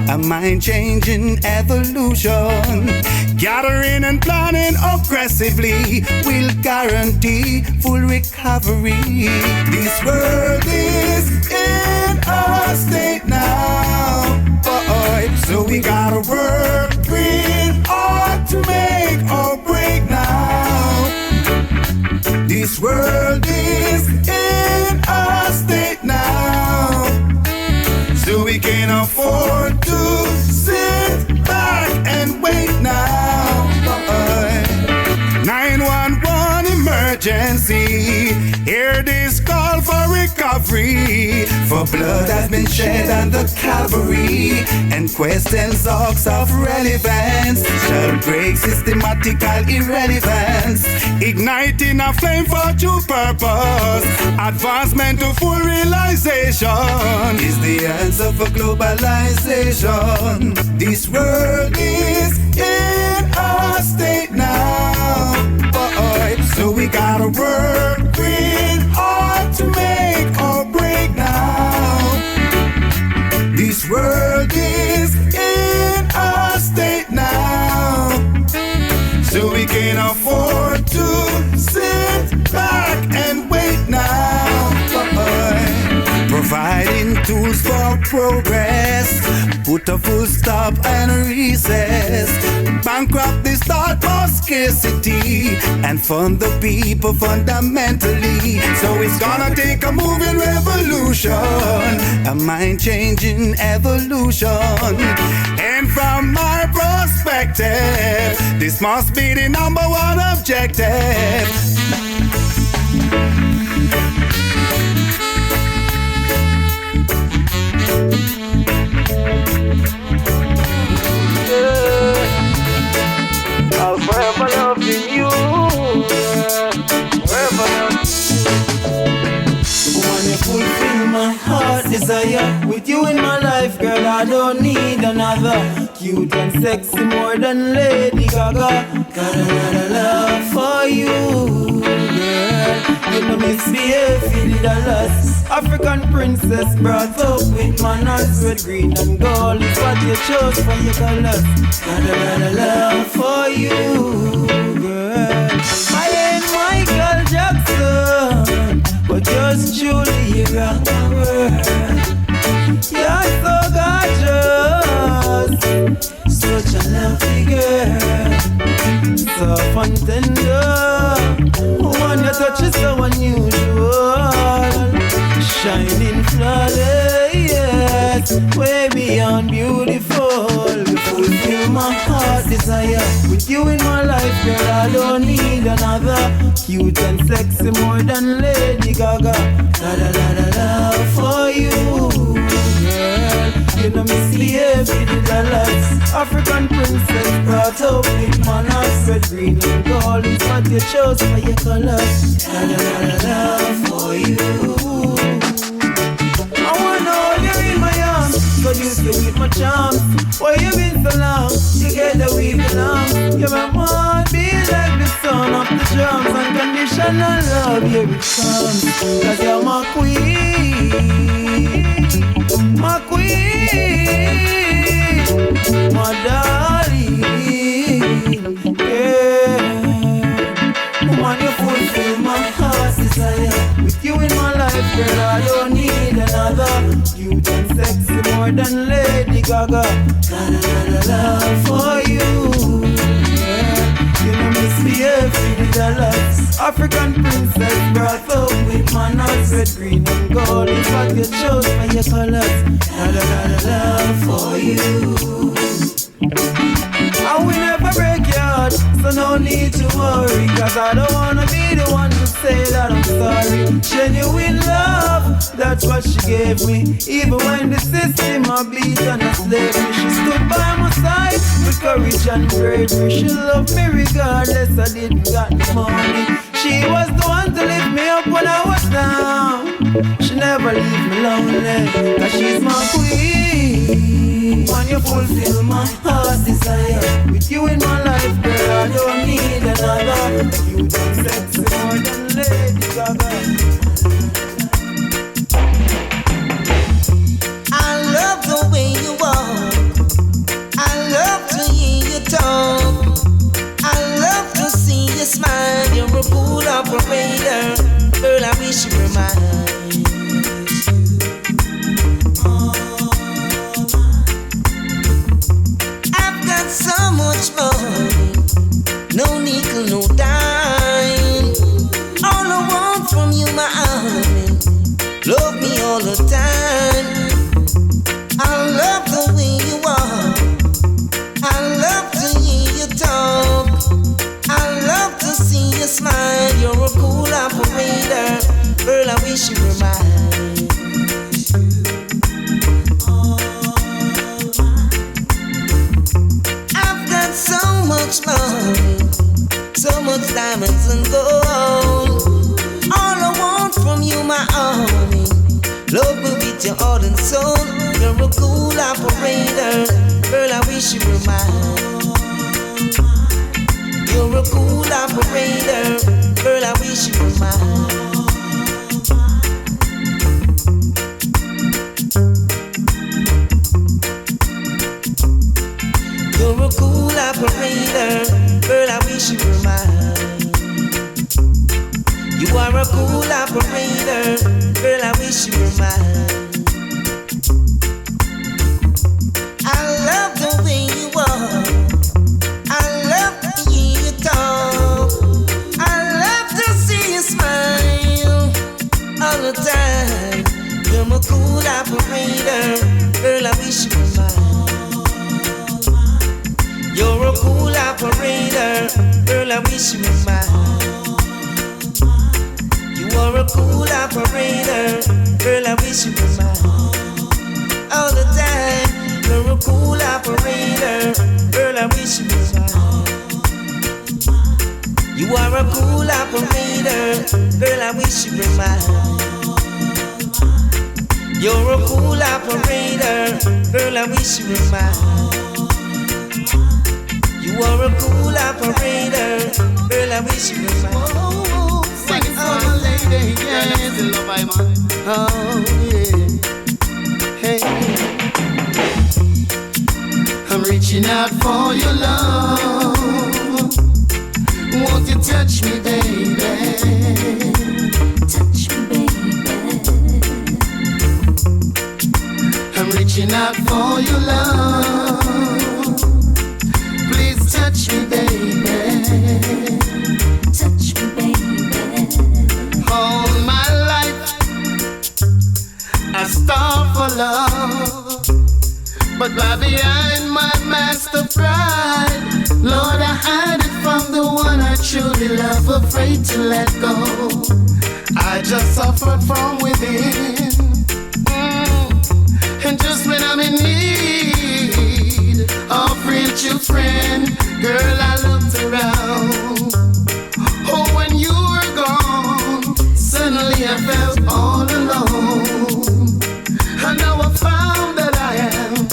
S1: a mind-changing evolution. Gathering and planning aggressively will guarantee full recovery. This world is in a state now, boy. So we gotta work real hard to make or break now. This world is in a state now, so we can afford to sit back and wait now. 911 emergency, hear this call for recovery. For blood has been shed on the Calvary, and questions of relevance shall break systematical irrelevance. Igniting a flame for true purpose, advancement to full realization is the answer for globalization. This world is in a state now, boy. So we gotta work real hard to make or break now. This world is in a state now, so we can afford to sit back and wait now, boy. Providing tools for progress, put a full stop and recess. Bankrupt this thought of scarcity and fund the people fundamentally. So it's gonna take a moving revolution, a mind-changing evolution. And from my perspective, this must be the number one objective.
S9: I'll forever loving you. Forever loving you.
S8: When you fulfill my heart desire, with you in my life, girl, I don't need another. Cute and sexy more than Lady Gaga. Got a lot of love for you, girl. You know misbehave, feel the lust. African princess brought up with manners. Red, green and gold is what you chose for your colors. Got a lot of love for you, girl. I ain't Michael Jackson, but yours truly, you rock my world. You're so gorgeous, such a lovely girl, soft and tender. One your touch is so unusual, shining flawless, way beyond beautiful. Fulfill my heart desire, with you in my life, girl, I don't need another. Cute and sexy more than Lady Gaga. Got a lot of love for you, girl. African princess brought up with manners. Red, green and gold is what you chose for your colors. La la la la la for you. I wanna hold you in my arms, seduce you with my charms. Why you been so long? Together we belong. You're my heart, be like the sound of the drums. Unconditional love, here it comes. Cause you're my queen, my queen, my darling, yeah. Woman, you fulfill my heart's desire. With you in my life, girl, I don't need another. You done sexy more than Lady Gaga. La la la la la for you, yeah. You know miss me every dollar. African princess brought up with manners. Red, green and gold is what you chose for your colors. La la la la la for you. I will never break your heart, so no need to worry. Cause I don't wanna be the one to say that I'm sorry. Genuine love, that's what she gave me. Even when the system a beat and a slavery, she stood by my side with courage and bravery. She loved me regardless, I didn't got the money. She was the one to lift me up when I was down. She never leave me lonely, cause she's my queen. When you fulfill my heart's desire. With you in my life, girl, I don't need another. You done sexy more than Lady Gaga.
S6: I love the way you walk. I love to hear you talk. I love to see you smile. You're a cool operator. Girl, I wish you were mine. So much money, no nickel, no dime. All I want from you, my honey, love me all the time. I love the way you walk. I love to hear you talk. I love to see you smile. You're a cool operator. Girl, I wish you were mine. So much money, so much diamonds and gold. All I want from you, my honey, love me with your heart and soul. You're a cool operator, girl, I wish you were mine. You're a cool operator, girl, I wish you were mine. You're a cool operator, girl, I wish you were mine. You are a cool operator, girl, I wish you were mine. I love the way you walk. I love to hear you talk. I love to see you smile all the time. You're a cool operator, girl, I wish you were mine. You're a cool operator, girl, I wish you were mine. You are a cool operator, girl, I wish you were mine. All the time, you're a cool operator, girl, I wish you were mine. You are a cool operator, girl, I wish you were mine. You're a cool operator, girl, I wish you were mine. You are a cool operator, girl, I wish you were mine.
S5: Sing it for my lady, yes.
S6: Oh, yeah. Hey,
S5: I'm reaching out for your love. Won't you touch me, baby?
S10: Touch me, baby.
S5: I'm reaching out for your love. Please touch me, baby.
S10: Touch me, baby.
S5: All my life I starve for love, but by behind my mask of pride, Lord, I hide it from the one I truly love, afraid to let go. I just suffered from within, and just when I'm in need of
S6: you friend, girl, I looked around. Oh, when you were gone, suddenly I felt all alone. And now I found that I am,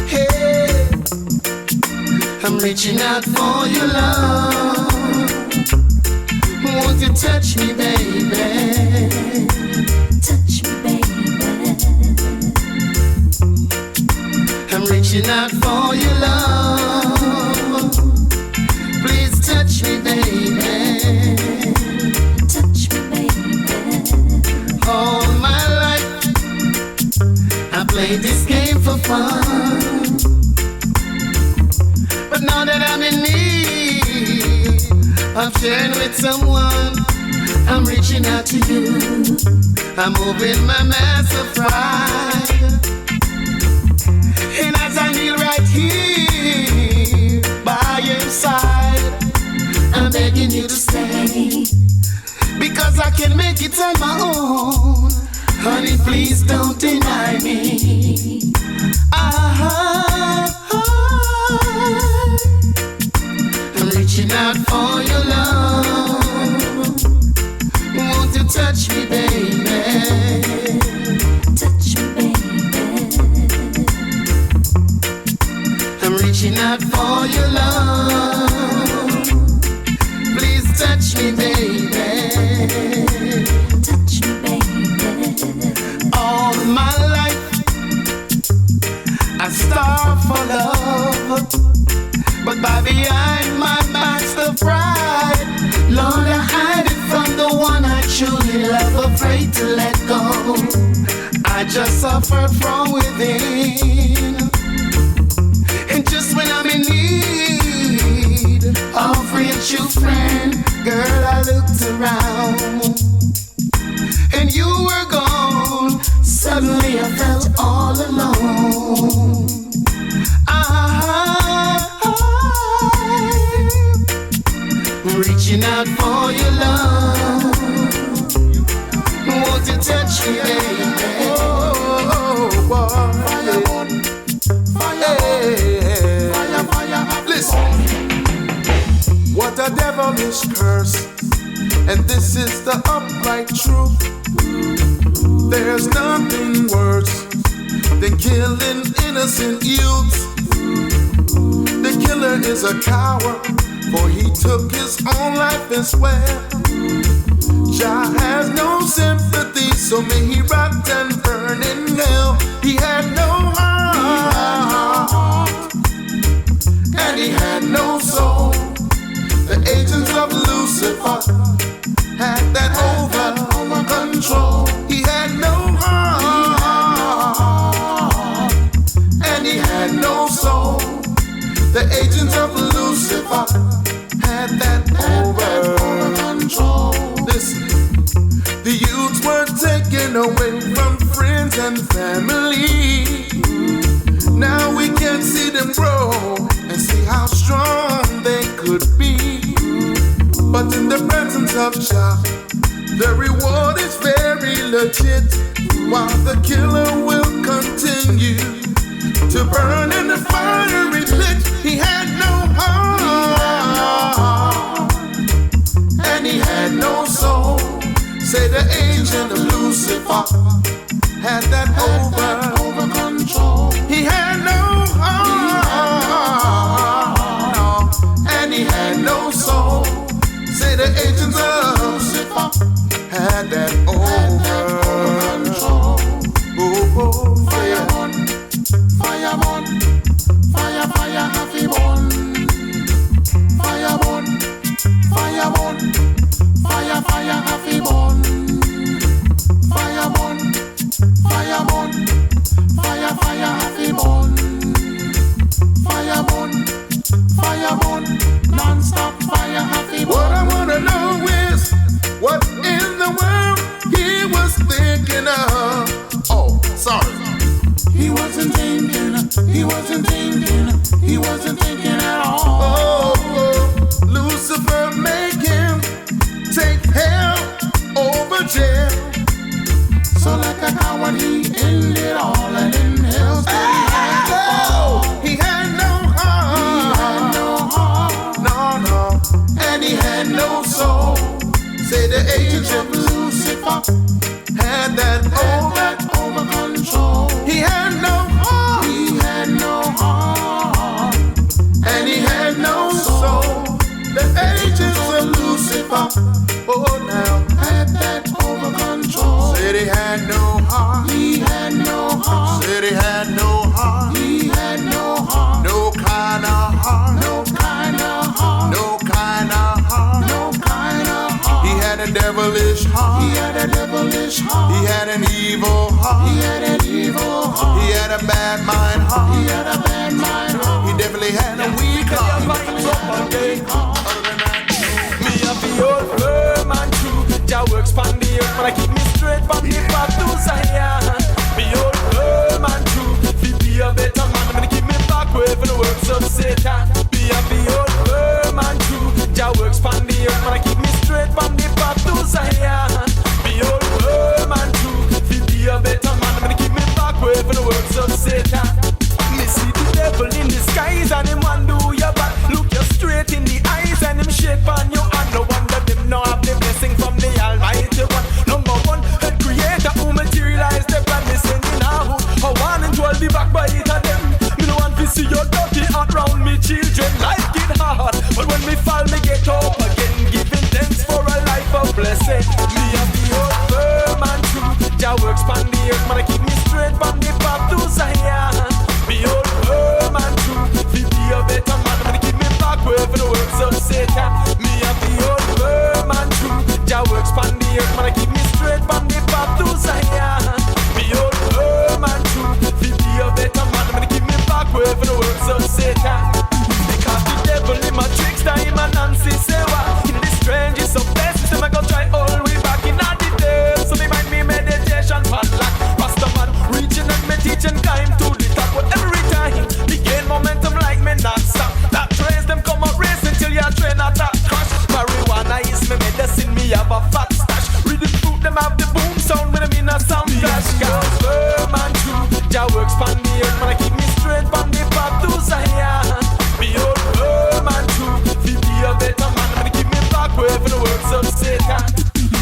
S6: hey, I'm reaching out for your love. Won't you touch me, baby? Touch me, baby. I'm reaching out for your love. Please touch me, baby. Touch me, baby. All my life I played this game for fun, but now that I'm in need of sharing with someone, I'm reaching out to you. I'm moving my massive pride. And as I kneel right here by your side, I'm begging you to stay, because I can make it on my own. Honey, please don't deny me. I'm reaching out for your love. Won't you touch me, baby? Touch me, baby. I'm reaching out for your love. Please touch me, baby. Touch me, baby. All my life I starve for love, but by behind my mask of pride, Lord, I hide it from the one I truly love, afraid to let go. I just suffer from within, and just when I'm in need of real true friend, girl, I looked around, and you were gone. Suddenly I felt all alone. I'm reaching out for your love. Won't you touch me, baby? Oh, boy. Fire, fire.
S9: Listen, what a devilish curse, and this is the upright truth. There's nothing worse than killing innocent youths. The killer is a coward, for he took his own life as well. Jah has no sympathy, so may he rot and burn in hell. He had no heart, and he had no soul. The agents of Lucifer had that over control. He had no heart, and he had no soul. The agents of Lucifer had that over control. Listen, the youths were taken away from friends and family. Now we can see them grow and see how strong they could be. But in the presence of Jah, the reward is very legit, while the killer will continue to burn in the fiery pit. He had no heart, and he had no soul. Say the agent of Lucifer had that over control. He had no heart, and he had no soul. Say the agents of Lucifer had that over control. Oh, fire on, fire on, fire, fire, happy one. Fire on, fire on, fire, fire, happy one. Fire on, fire on, fire, fire, happy one. Fire on, fire on, non-stop fire, happy one. What I wanna know is, what in the world he was thinking of? Oh, sorry. He wasn't thinking at all. Oh, Lucifer make him take hell over jail. So like a coward he ended all, and in hell's he had no heart.
S5: bad mind heart. He had a bad mind heart. He definitely had a weak heart.
S8: Me a be old firm and true. Jah works pon the earth, but I keep me straight pon the path to Zion. Me old firm and true. Be a better man, I'm gonna keep me back away from the works of Satan. Be old firm and true. Jah works pon the earth, but I keep me straight pon the path to Zion. Be old firm and true. Be a better man, I'm gonna keep me back away from the works of Satan. Me see the devil in disguise and him want do your back. Look you straight in the eyes and him shake on you. And no wonder them now have the blessing from the Almighty One. Number one, head creator who materialized the plan. Me sending out a 1 and 12 the backbite of them. Me no want to see your dirty heart round me children. Life get hard, but when me fall me get up again. Giving thanks for a life of blessing. Me and the old firm and true. Jah works pon the earth, man I keep me straight pon the path to Zion. Be old firm and true. Be a better man, I'm gonna keep me back away from the works of Satan. Me and the old firm and true. Jah works pon the earth, man I keep me straight pon the path to Zion. Be old firm and true. Be a better man, I'm gonna keep me back away from the works of Satan. Because the devil in my tricks, him and Nancy say what? In the strangest of places, them I go try all way back in the day. So me mind me meditation pan like Rastaman, reaching and me teaching climb to the top. But every time me gain momentum like me not stop. That trains them come up racing till your train attack crash. Marijuana is me medicine, me have a fat stash. Read the fruit, them have the boom sound when I'm in a sound clash. Cause firm and true, Jah works pon the earth, man I keep me straight pon the path to Zion. Be old firm and true, be a better man, I'm gonna keep me back away from the works of Satan.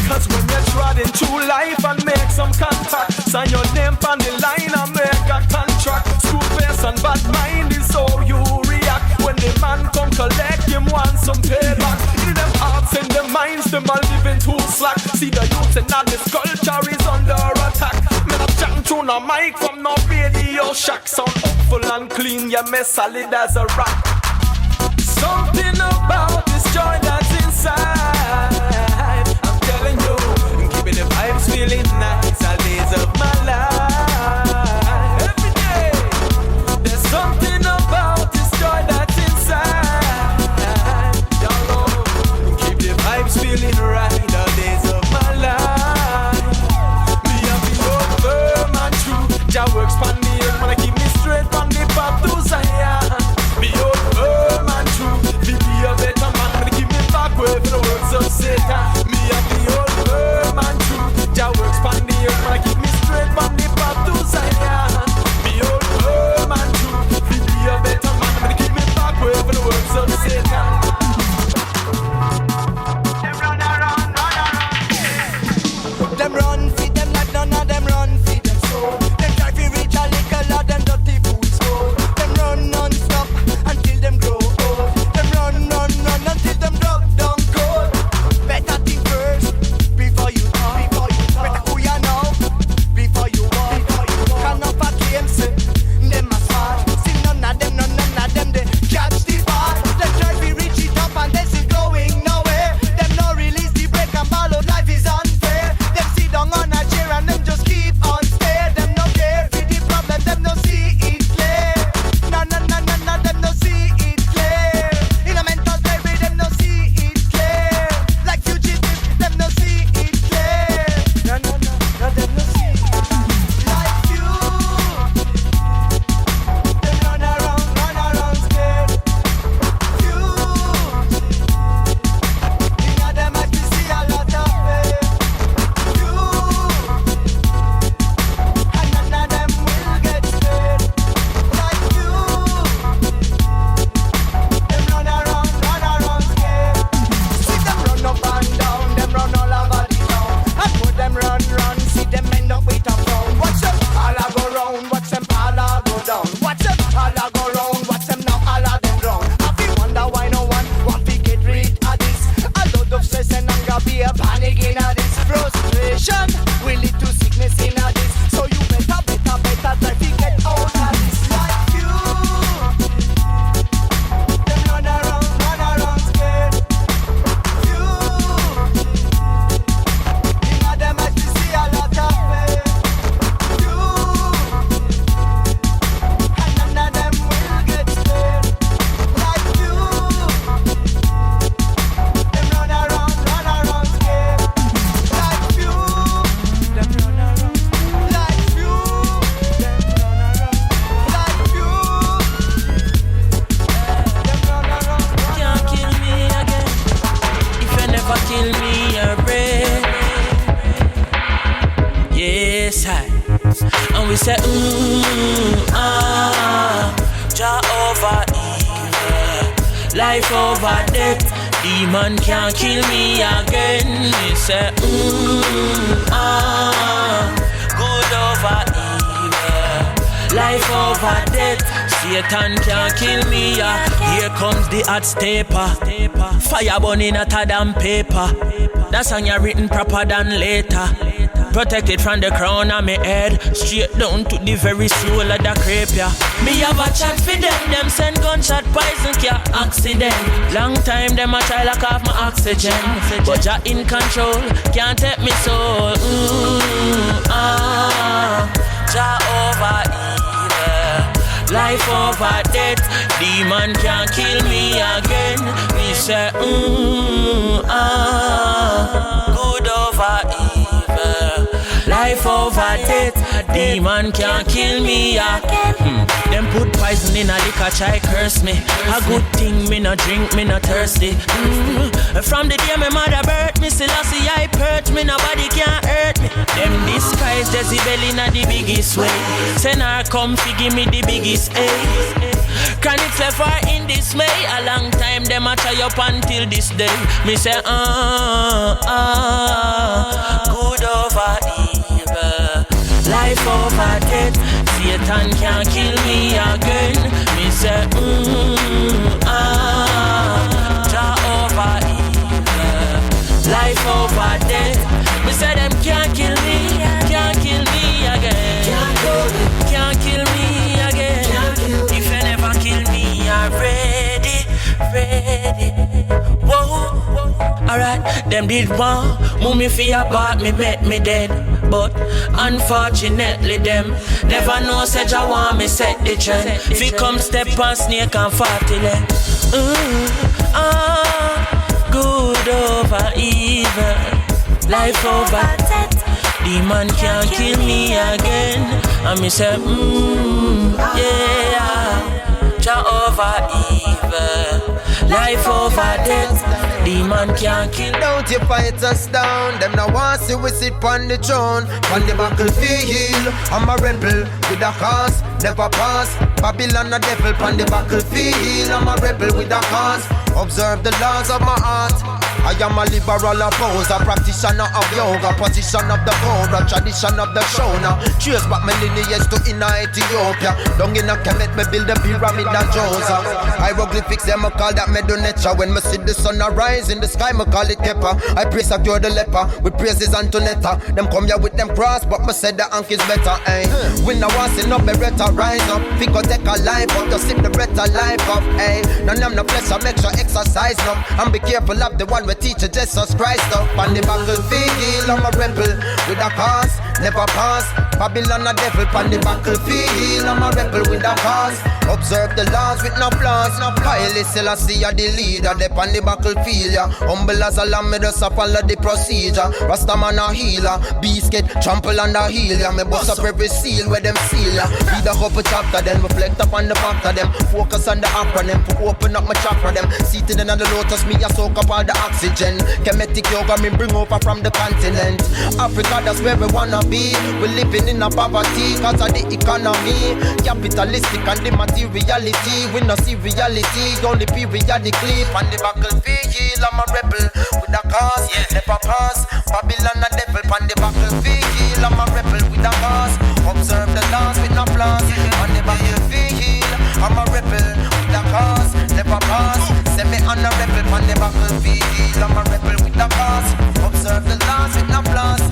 S8: Cause when you're trotting through life and make some contact, sign your name on the line and make a contract. Screw face and bad mind is how you react. When the man come collect him want some payback. In them hearts and them minds, them are living too slack. See the youth and now this culture is under attack. Me not chatting through no mic from no radio shack. Sound hopeful and clean, yeah me solid as a rock. Something about this joy that's inside, I'm telling you, keeping the vibes feeling nice all days of my life. Every day, there's something about this joy that's inside. Y'all know, keep the vibes feeling right all days of my life. Me and me old firm and true. Jah works pon the earth, man I keep me straight pon the path to Zion. Me old firm and true. Be a better man, I'm gonna keep me back away from the works of Satan. Me and the old firm and true. Jah works pon the earth, man I keep me straight
S7: And we say, Jah over evil, life over death. Demon can't kill me again. We say, good over evil, life over death. Satan can't kill me. Here comes the hot stepper. Fire burning hotter than paper. That song you written proper than later. Protected from the crown of my head, straight down to the very soul of the crepe, yeah. Me have a chat for them send gunshot poison care accident. Long time them a try lock off my oxygen, but Jah in control, can't take me soul. Jah over evil, life over death. Demon can't kill me again. Me say, good over evil, life over death. Demon can't kill me again. Them put poison in a liquor, try curse me. A good thing, me no drink, me no thirsty. From the day my mother birthed me, still I see I perch me, nobody can hurt me. Them disguise Jezebel in a the biggest way. Send her come fi give me the biggest A. Chronixx left her in dismay. A long time them a try up until this day. Me say good over evil, life over death. Satan can't kill me again. Me say Jah over evil, life over death. Me say them can't kill me again. Can't kill me again. If you never kill me, I'm ready. Whoa. Alright, them did one. Mummy Fyah bought me, bet me dead. But unfortunately them never know say Jah want me set the trend. If he come step on snake and 40 leg. Good over evil, life over death. Demon can't kill me again. And me say, yeah, Jah over evil, life over death. Demon can't kill.
S6: Don't you fight us down. Them now want see we sit on the throne. On the battlefield, I'm a rebel with a cause, never pass. Babylon a devil on the battlefield. I'm a rebel with a cause. Observe the laws of my heart. I am a liberal opposer, practitioner of yoga, position of the cobra, tradition of the shona. Trace back my lineage to inner Ethiopia. Down in a Kemet, me build a pyramid of Joseph. Hieroglyphics, them I call that Medonecha. When me see the sun arise in the sky, me call it Kepa. I praise a cure the leper, with praises Antonetta. Them come here with them cross, but me said the ank is better, eh. We now want see no beretta, rise up. Fico take a life up, to sip the beretta life up, eh. None of the pressure, make sure exercise now. And be careful of the one teacher Jesus Christ up on the battlefield. I'm a rebel with a cause, never pass. Babylon a devil on the battlefield. I'm a rebel with a cause. Observe the laws with no flaws. Haile Selassie are the leader, they on the battlefield. Yeah. Humble as a lamb, me just follow the procedure. Rastaman a healer, beast get trample on the heel. Yeah. Me bust up every seal where them seal. Yeah. Read a couple chapter, then reflect upon the fact of them. Focus on the acronym, open up my chakra them. Seated in the lotus, me a soak up all the oxygen. Kemetic yoga me bring over from the continent. Africa, that's where we wanna be. We living in a poverty cause of the economy. Capitalistic and the materiality. We no see reality, only periodically. On the battlefield, I'm a rebel with a cause, never pass. Babylon a devil on the battlefield. I'm a rebel with a cause. Observe the laws with no flaws. On the battlefield, I'm a rebel with a cause, never pass. Send me on a rebel on the battlefield. I'm a rebel with a cause. Observe the laws with no flaws.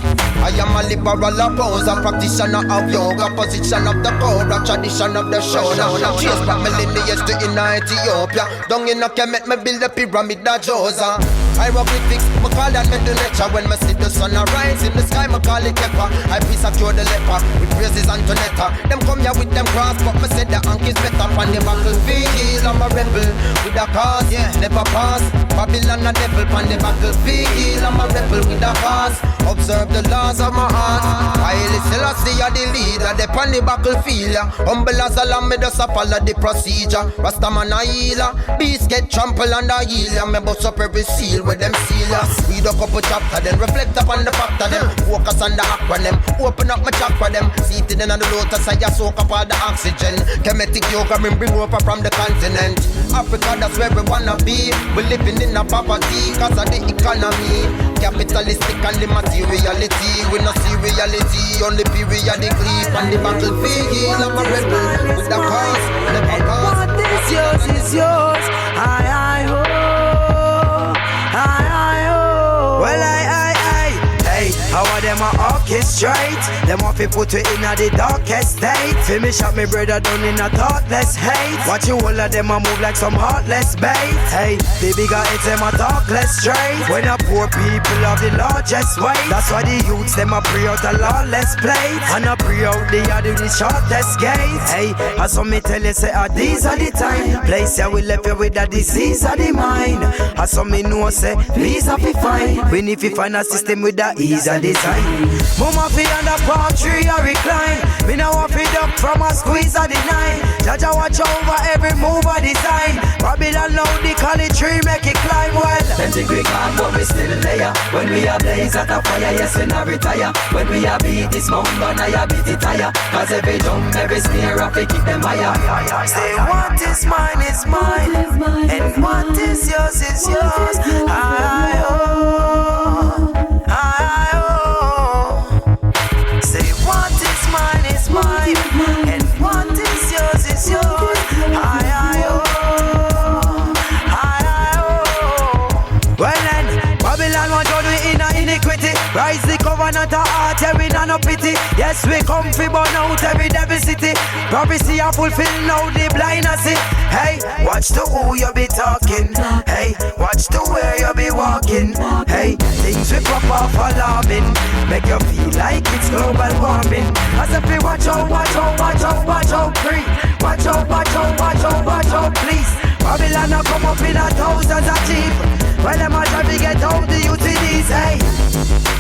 S6: I am a liberal opposer, practitioner of yoga, position of the cobra, tradition of the shona. Trace back my lineage to inner Ethiopia. Down in a Kemet, me build a pyramid of Joseph. Hieroglyphics, me call that Medonecha. When me see the sun arise in the sky, me call it Kepa. I peace a cure the leper, with praises Antonetta. Them come here with them cross, but me say the ank is better on the battlefield. I'm a rebel with a cause, never pass. Babylon a devil on the battlefield. I'm a rebel with a cause. Observe the laws of my heart. While it's still I see the leader, they on the battlefield. Humble as a lamb, me just a follow the procedure. Rastaman a healer, beast get trampled and a healer. Me bust up every seal with them sealer. Read a couple chapter, then reflect upon the factor them. Focus on the acronym, open up my chakra them. Seated in the lotus, I just soak up all the oxygen. Kemetic yoga, me bring over from the continent. Africa, that's where we wanna be. We living in a poverty, cause of the economy. Capitalistic and the materiality. We not see reality, only periodically. On the battlefield, I'm a rebel with the cause, never cause.
S1: What is yours is yours. I ho. Well, hey, how are them a orchestrate? Them off put you in a the darkest state. Finish up me brother down in a thoughtless hate. Watch you all of them a move like some heartless bait. Hey, baby got it them a talk less straight. When a poor people have the largest weight. That's why the youths them a pre out a lawless plate. And a pre out the other the shortest gate. Hey, as some me tell you say these are the time. Place ya we left you with a disease of the mind. As some me know say please have to find. When if you find a system with the ease of design. Mama fi on the palm tree or recline. Me now want fi duck from a squeeze of the nine. Jaja watch over every move of design. Babylon now the college tree make it climb well.
S11: Them think we can't but we still there. When we are blaze at a fire, yes we not retire. When we are beat this mountain, I beat it higher. Cause every jump, every snare, I keep them higher.
S1: Say what is mine is mine. And what is yours is yours. I say what is mine is mine. And what is yours is yours. Well then, Babylon want to do in a iniquity. Rise the covenant of heart, yeah, we no pity. Yes, we come fi burn out every devil city. Prophecy are fulfilled now, the blind are see. Hey, watch the who you be talking. Hey, watch the where you be walking. Hey, things we pop off alarming. Make you feel like it's global warming. As if we watch out, watch out, watch out, watch out, free. Watch out, watch out, watch out, watch out, please. Babylon a come up in a thousands of cheap. Well, them a try to get out the UTDs, hey.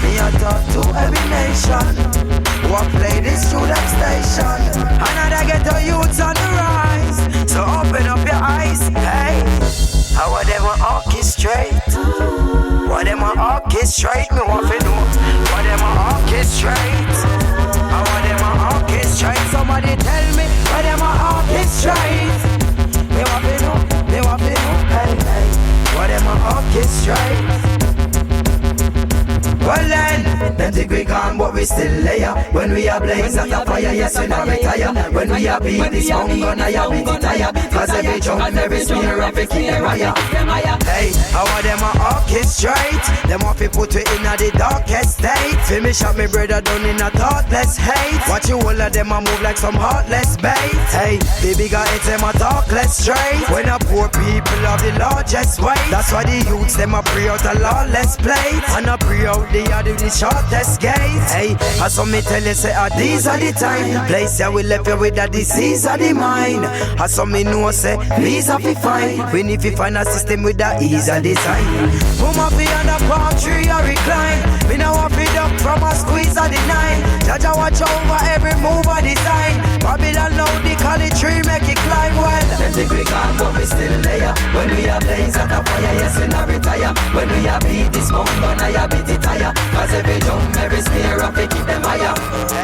S1: Me a talk to every nation who a play this student station. Another get the youths on the rise. So open up your eyes, hey. How are them a orchestrate? What them a orchestrate? Me want to know. What them a orchestrate? How are them a orchestrate? Somebody tell me what them a orchestrate. Me want to know. Me want to know. Hey, hey. What them a orchestrate? Well then, them think we gone but we still there. When we are blaze at the fire, yes we not retire. When we are beat this mountain, I beat it higher. Cause every jump, every spear, every keep them higher. Hey, how are them a orchestrate? Them off put you in a the darkest state. Finish up me brother down in a thoughtless hate. Watch you all of them a move like some heartless bait. Hey, baby got it them a talk less straight. When a poor people have the largest weight. That's why the youths them a pre out a lawless plate. And a pre out the other the shortest gate. Hey, as some me tell you say these are the time. Place ya we left you with a disease of the mind. As some me know say please have to find. When if you find a system with the ease of design. Mama fi on the palm tree or recline. Me now want fi duck from a squeeze of the nine. Jaja watch over every move of design. Babylon now the college tree make it climb well.
S11: Them think we can't but we still there. When we are blaze at the fire, yes we not retire. When we are beat this mountain, I beat it higher. Cause every jump, every snare, I keep them higher.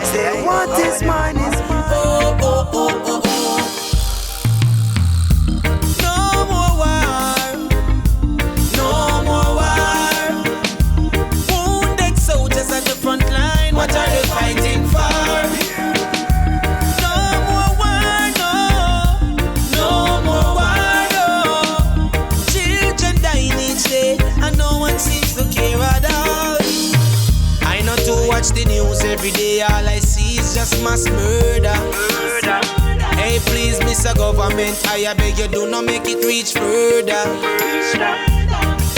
S1: Say what is mine is mine.
S8: Oh, oh, oh, oh, oh. No more war. No more war. Wounded soldiers at the front line. What are they fighting for? No more war, no. No more war, no. Children dying each day and no one seems to care at all. I know to watch the news every day. All I see is just mass murder. Hey, please, Mr. Government, I beg you, do not make it reach further.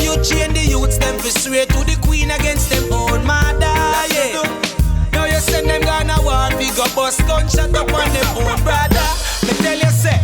S8: You chain the youths, them for straight to the queen against them own mother. Yeah. Now you send them gonna war, big up bus gunshot up on them own brother. Me tell you, say,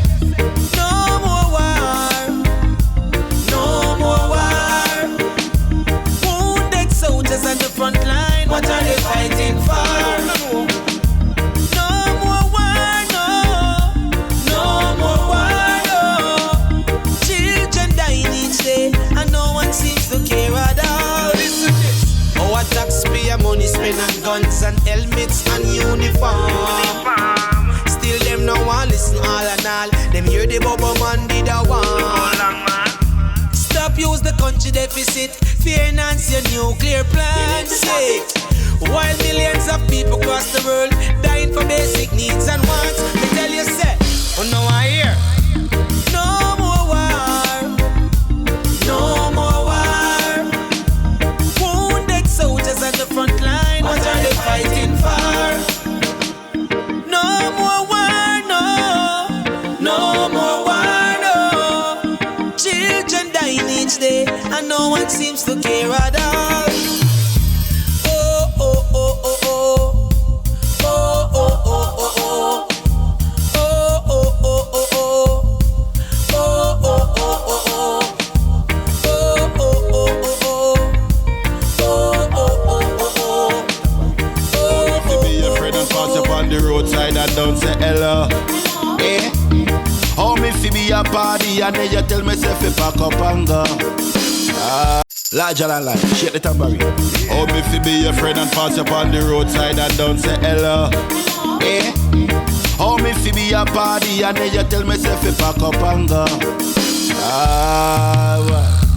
S6: uniform. Still them no one listen all and all. Them hear the bubble man did a one. Stop use the country deficit, finance your nuclear plants. While millions of people across the world dying for basic needs and wants, me tell you say, oh no I hear, no more war, no more war. Wounded soldiers at the front line, what are they fighting for? No more war, no more war, no. Children dying each day, and no one seems to care at all.
S12: Don't say hello, eh? Oh, me fi be a party and then you tell me say fi pack up and go. Larger than life, shake the tambourine. Oh, me fi be your friend and pass up on the roadside and don't say hello, eh? Oh, me fi be a party and then you tell me say fi pack up and go.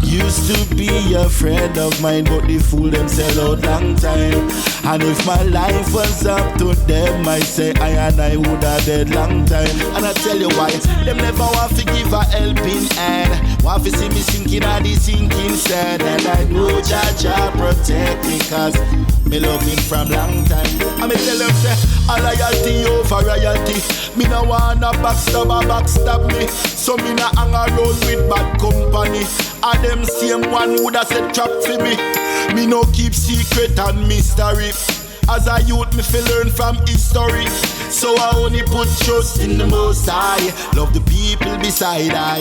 S12: Used to be a friend of mine, but the fool them sell out long time. And if my life was up to them, I say I would have dead long time. And I tell you why, them never want to give a helping hand. Want to see me sinking at the sinking sand. And I know Jah protect me, cause me love him from long time. And me tell them say, a loyalty over royalty. Me no wanna backstab me. So me no hang around with bad company. And them same one woulda said trap for me. Me no keep secret and mystery. As a youth me feel learn from history. So I only put trust in the Most High. Love the people beside I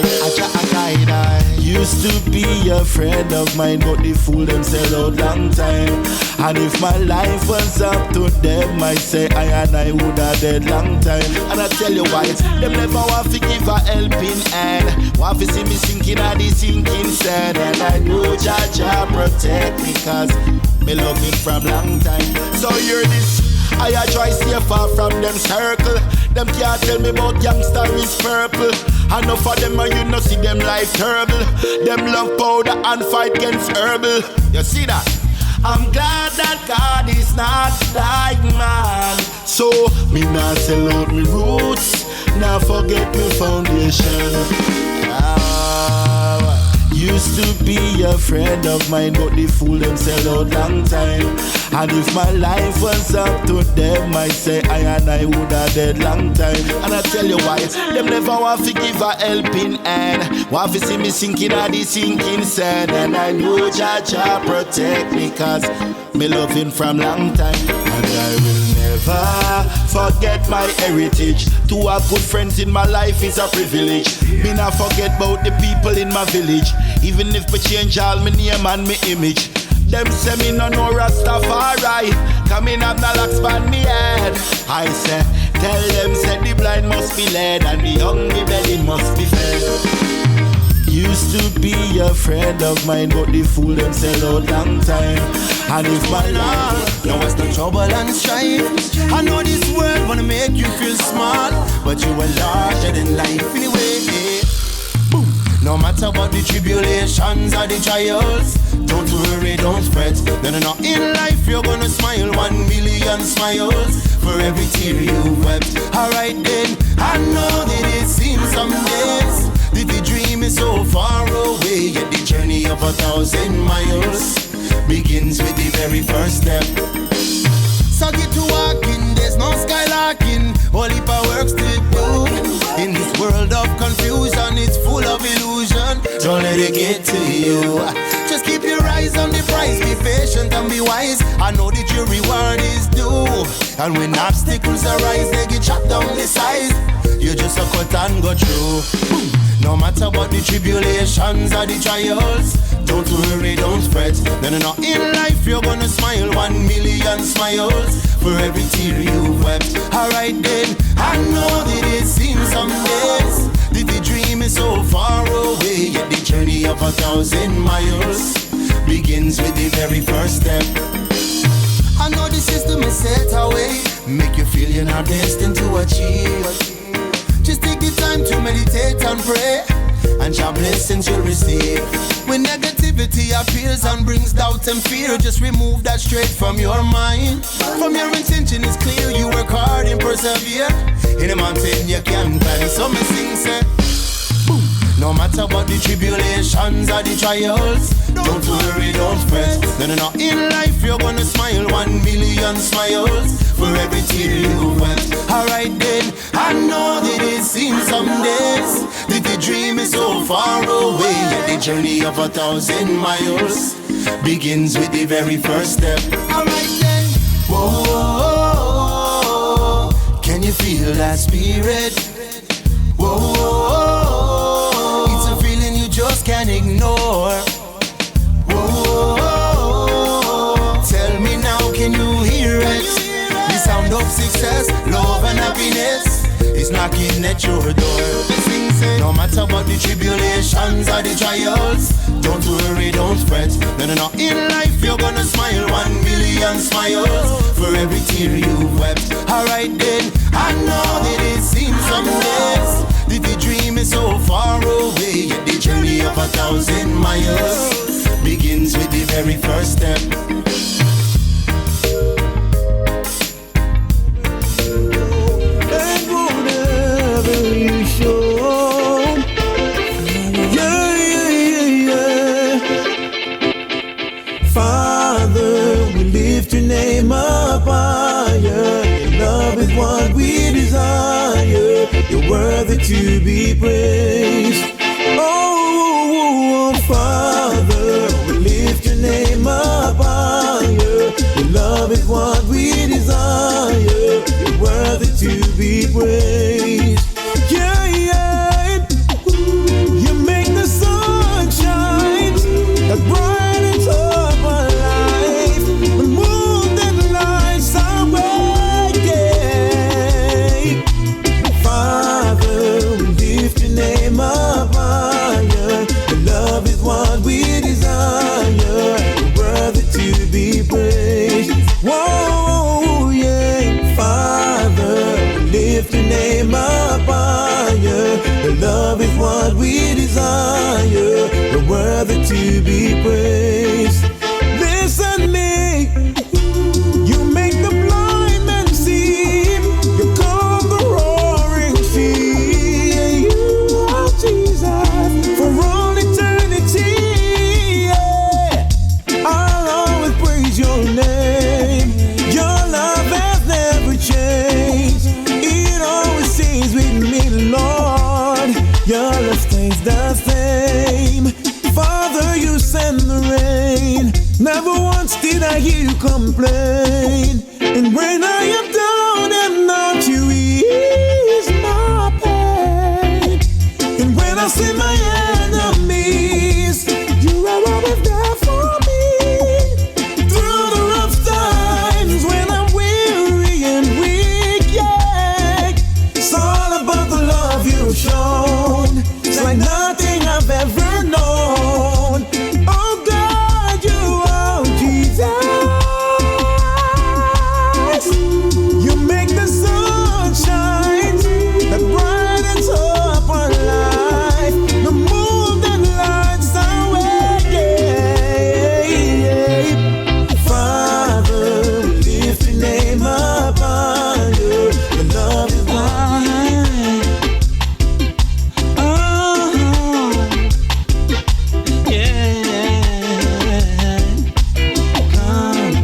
S12: used to be a friend of mine, but the fool them sell out long time. And if my life was up to them, I say I would have dead long time. And I tell you why, them never want to give a helping hand. Want to see me sinking at the sinking sand. And I know Jah protect me, cause me love him from long time. So hear this, I try stay far from them circle. Them can't tell me about youngster is purple. Enough of them you no see them life terrible. Them love powder and fight against herbal. You see that? I'm glad that God is not like man. So me not sell out me roots, now forget me foundation. Used to be a friend of mine, but the fool them sell out long time. And if my life was up to them, I say I would have dead long time. And I tell you why, them never want to give a helping hand. Want to see me sinking at the sinking sand. And I know Jah protect me, cause me love him from long time. And I will never forget my heritage. To have good friends in my life is a privilege. Me not forget about the people in my village. Even if me change all my name and my image. Them say me no know Rastafari, coming up the locks on me head. I say, tell them say the blind must be led and the hungry belly must be fed. Used to be a friend of mine, but the fool them sell out long time. And if my life,
S6: now it's the trouble and strife. I know this world wanna make you feel small, but you are larger than life anyway. Boom. No matter what the tribulations or the trials, don't worry, don't fret. No, in life you're gonna smile 1 million smiles for every tear you wept. Alright then, I know that it seems some days that the dream is so far away, yet the journey of 1,000 miles begins with the very first step. So get to walking, there's no skylarking, all heap of works to do. In this world of confusion, it's full of illusion. Don't let it get to you. Just keep your eyes on the prize, be patient and be wise. I know that your reward is due. And when obstacles arise, they get chopped down the size. You just a cut and go through. No matter what the tribulations or the trials, don't worry, don't fret. No, in life you're gonna smile 1 million smiles for every tear you wept. Alright then, I know that it seems some days that the dream is so far away, yet the journey of 1,000 miles begins with the very first step. I know the system is set away, make you feel you're not destined to achieve. Just take the time to meditate and pray, and your blessings you'll receive. When negativity appears and brings doubt and fear, just remove that straight from your mind. From your intention is clear, you work hard and persevere. In a mountain you can climb, so me sing say, no matter what the tribulations or the trials, don't worry, don't fret. No, in life you're gonna smile 1 million smiles for every tear you wept. Alright then, I know that it seems some days that the dream is so far away, yet the journey of 1,000 miles begins with the very first step. Alright then, whoa, can you feel that spirit? Whoa, it's a feeling you just can't ignore. Whoa, tell me now, can you hear it? The sound of success, love and happiness is knocking at your door. Sing, say, no matter what the tribulations or the trials, don't worry, don't fret. No, in life you're gonna smile 1 million smiles for every tear you've wept. Alright then, I know that it seems some days that the dream is so far away, yet the journey of 1,000 miles begins with the very first step.
S9: And whatever you show, yeah. Father, we lift your name up higher. Your love is what we desire. You're worthy to be praised. Oh, Father, we lift your name up higher. Your love is what we desire. You're worthy to be praised. Yeah. You make the sun shine that brightens up our life. The moon that lights our way. Father, we lift your name up higher. Your love is what we desire. You're worthy to be praised. Whoa, yeah. Father, we lift your name up higher. Your love is what we desire. You're worthy to be praised. Listen me, you make the blind man see. You calm the roaring sea. You are Jesus for all eternity. Yeah. I'll always praise your name. Your love has never changed. It always stays with me, Lord. Your love stays the same. Father, you send the rain. Never once did I hear you complain. And when I am down and out, you ease my pain. And when I see my enemies, you are always there for me. Through the rough times when I'm weary and weak, yeah. It's all about the love you've shown. It's like nothing I've ever known. Oh God, you are Jesus. You make the sun shine that brightens up our life. The moon that lights our way. Father, we lift your name up higher. Your love is mine. Come,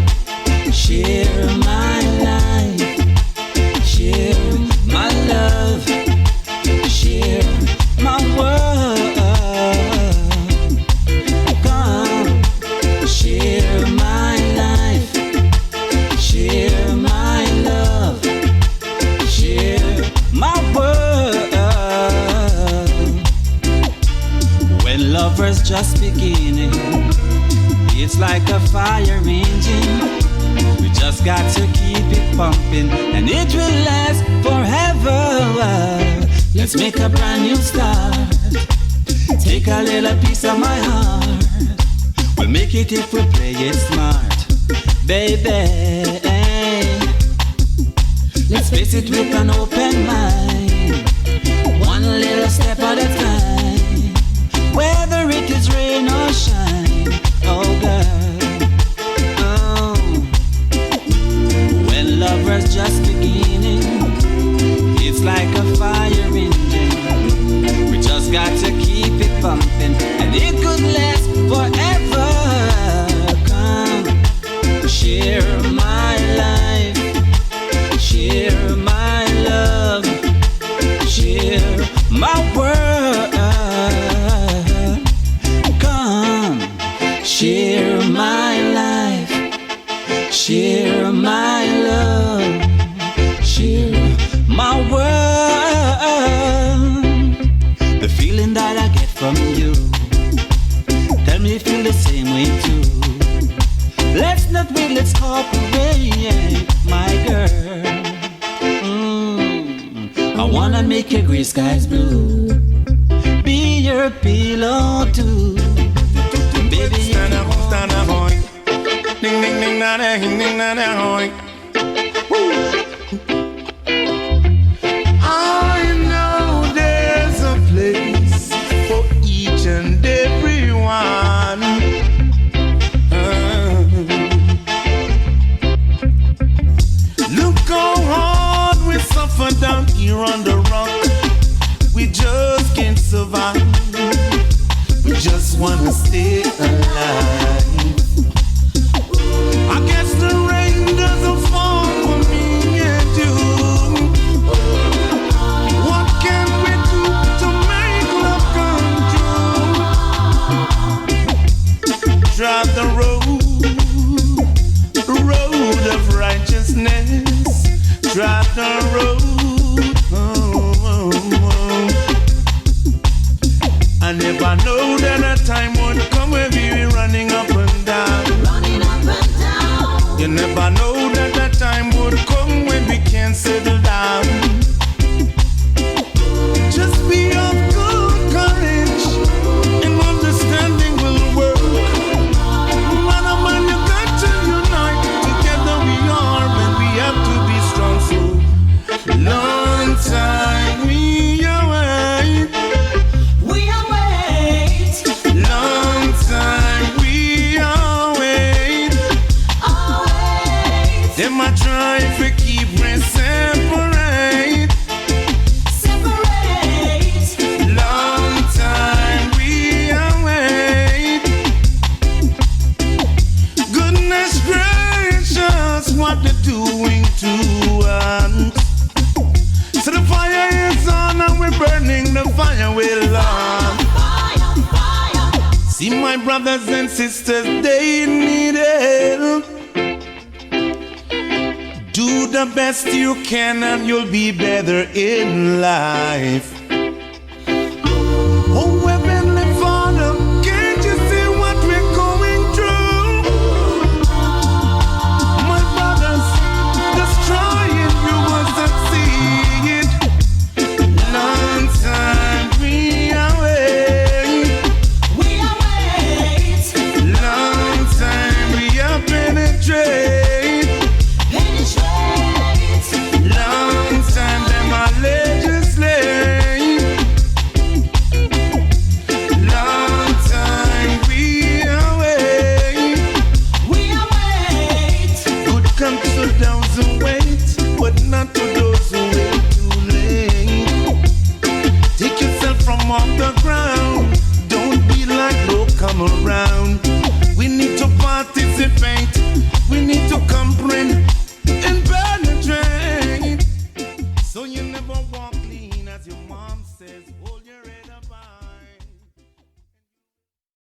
S9: share my life, share my love, share my world. Come, share my life, share my love, share my world. When lovers just beginning, it's like a fire engine. We just got to keep it pumping, and it will last forever. Let's make a brand new start. Take a little piece of my heart. We'll make it if we play it smart, baby.
S8: Let's face it with an open mind, one little step at a time, whether it is rain or shine. Oh girl, oh, when lovers just beginning, it's like a fire engine. We just got to keep it pumping, and it could last forever. Come, share my life, share my love, share my world. Come, share my life, share my love, share my world. The feeling that I get from you, tell me you feel the same way too. Let's not wait, let's cooperate, my girl. I wanna make your gray skies blue, be your pillow too. Baby,
S9: stand up, boy. Ding ding ding na na ding ding na na boy. I know there's a place for each and everyone. Look how hard we suffer down here on the rock. We just can't survive. We just wanna stay alive. I guess the rain doesn't fall for me and you. What can we do to make love come true? Drive the road of righteousness. Drive the road. I never know that a time would come when we be running up and down. You never know that a time would come when we can't settle down. Just be of good courage and understanding will work. Man, oh man, you got to unite. Together we are, and we have to be strong. So long time we await. Long time we await. Them a try to keep me separate. Long time we await. Goodness gracious, what they're doing to us. So the fire is on and we're burning the fire with love. See my brothers and sisters, they need help. Do the best you can and you'll be better in life. Oh, Heavenly Father, can't you see what we're going through? My brothers, destroying you will succeed. Long time we await. Long time we are penetrate. Long time them a legislate. Long time we await. Good come to those who wait, but not to those who wait too late. Take yourself from off the ground. Don't be like no come around. We need to participate. We need to comprehend and penetrate. So you never walk clean as your mom says. Oh.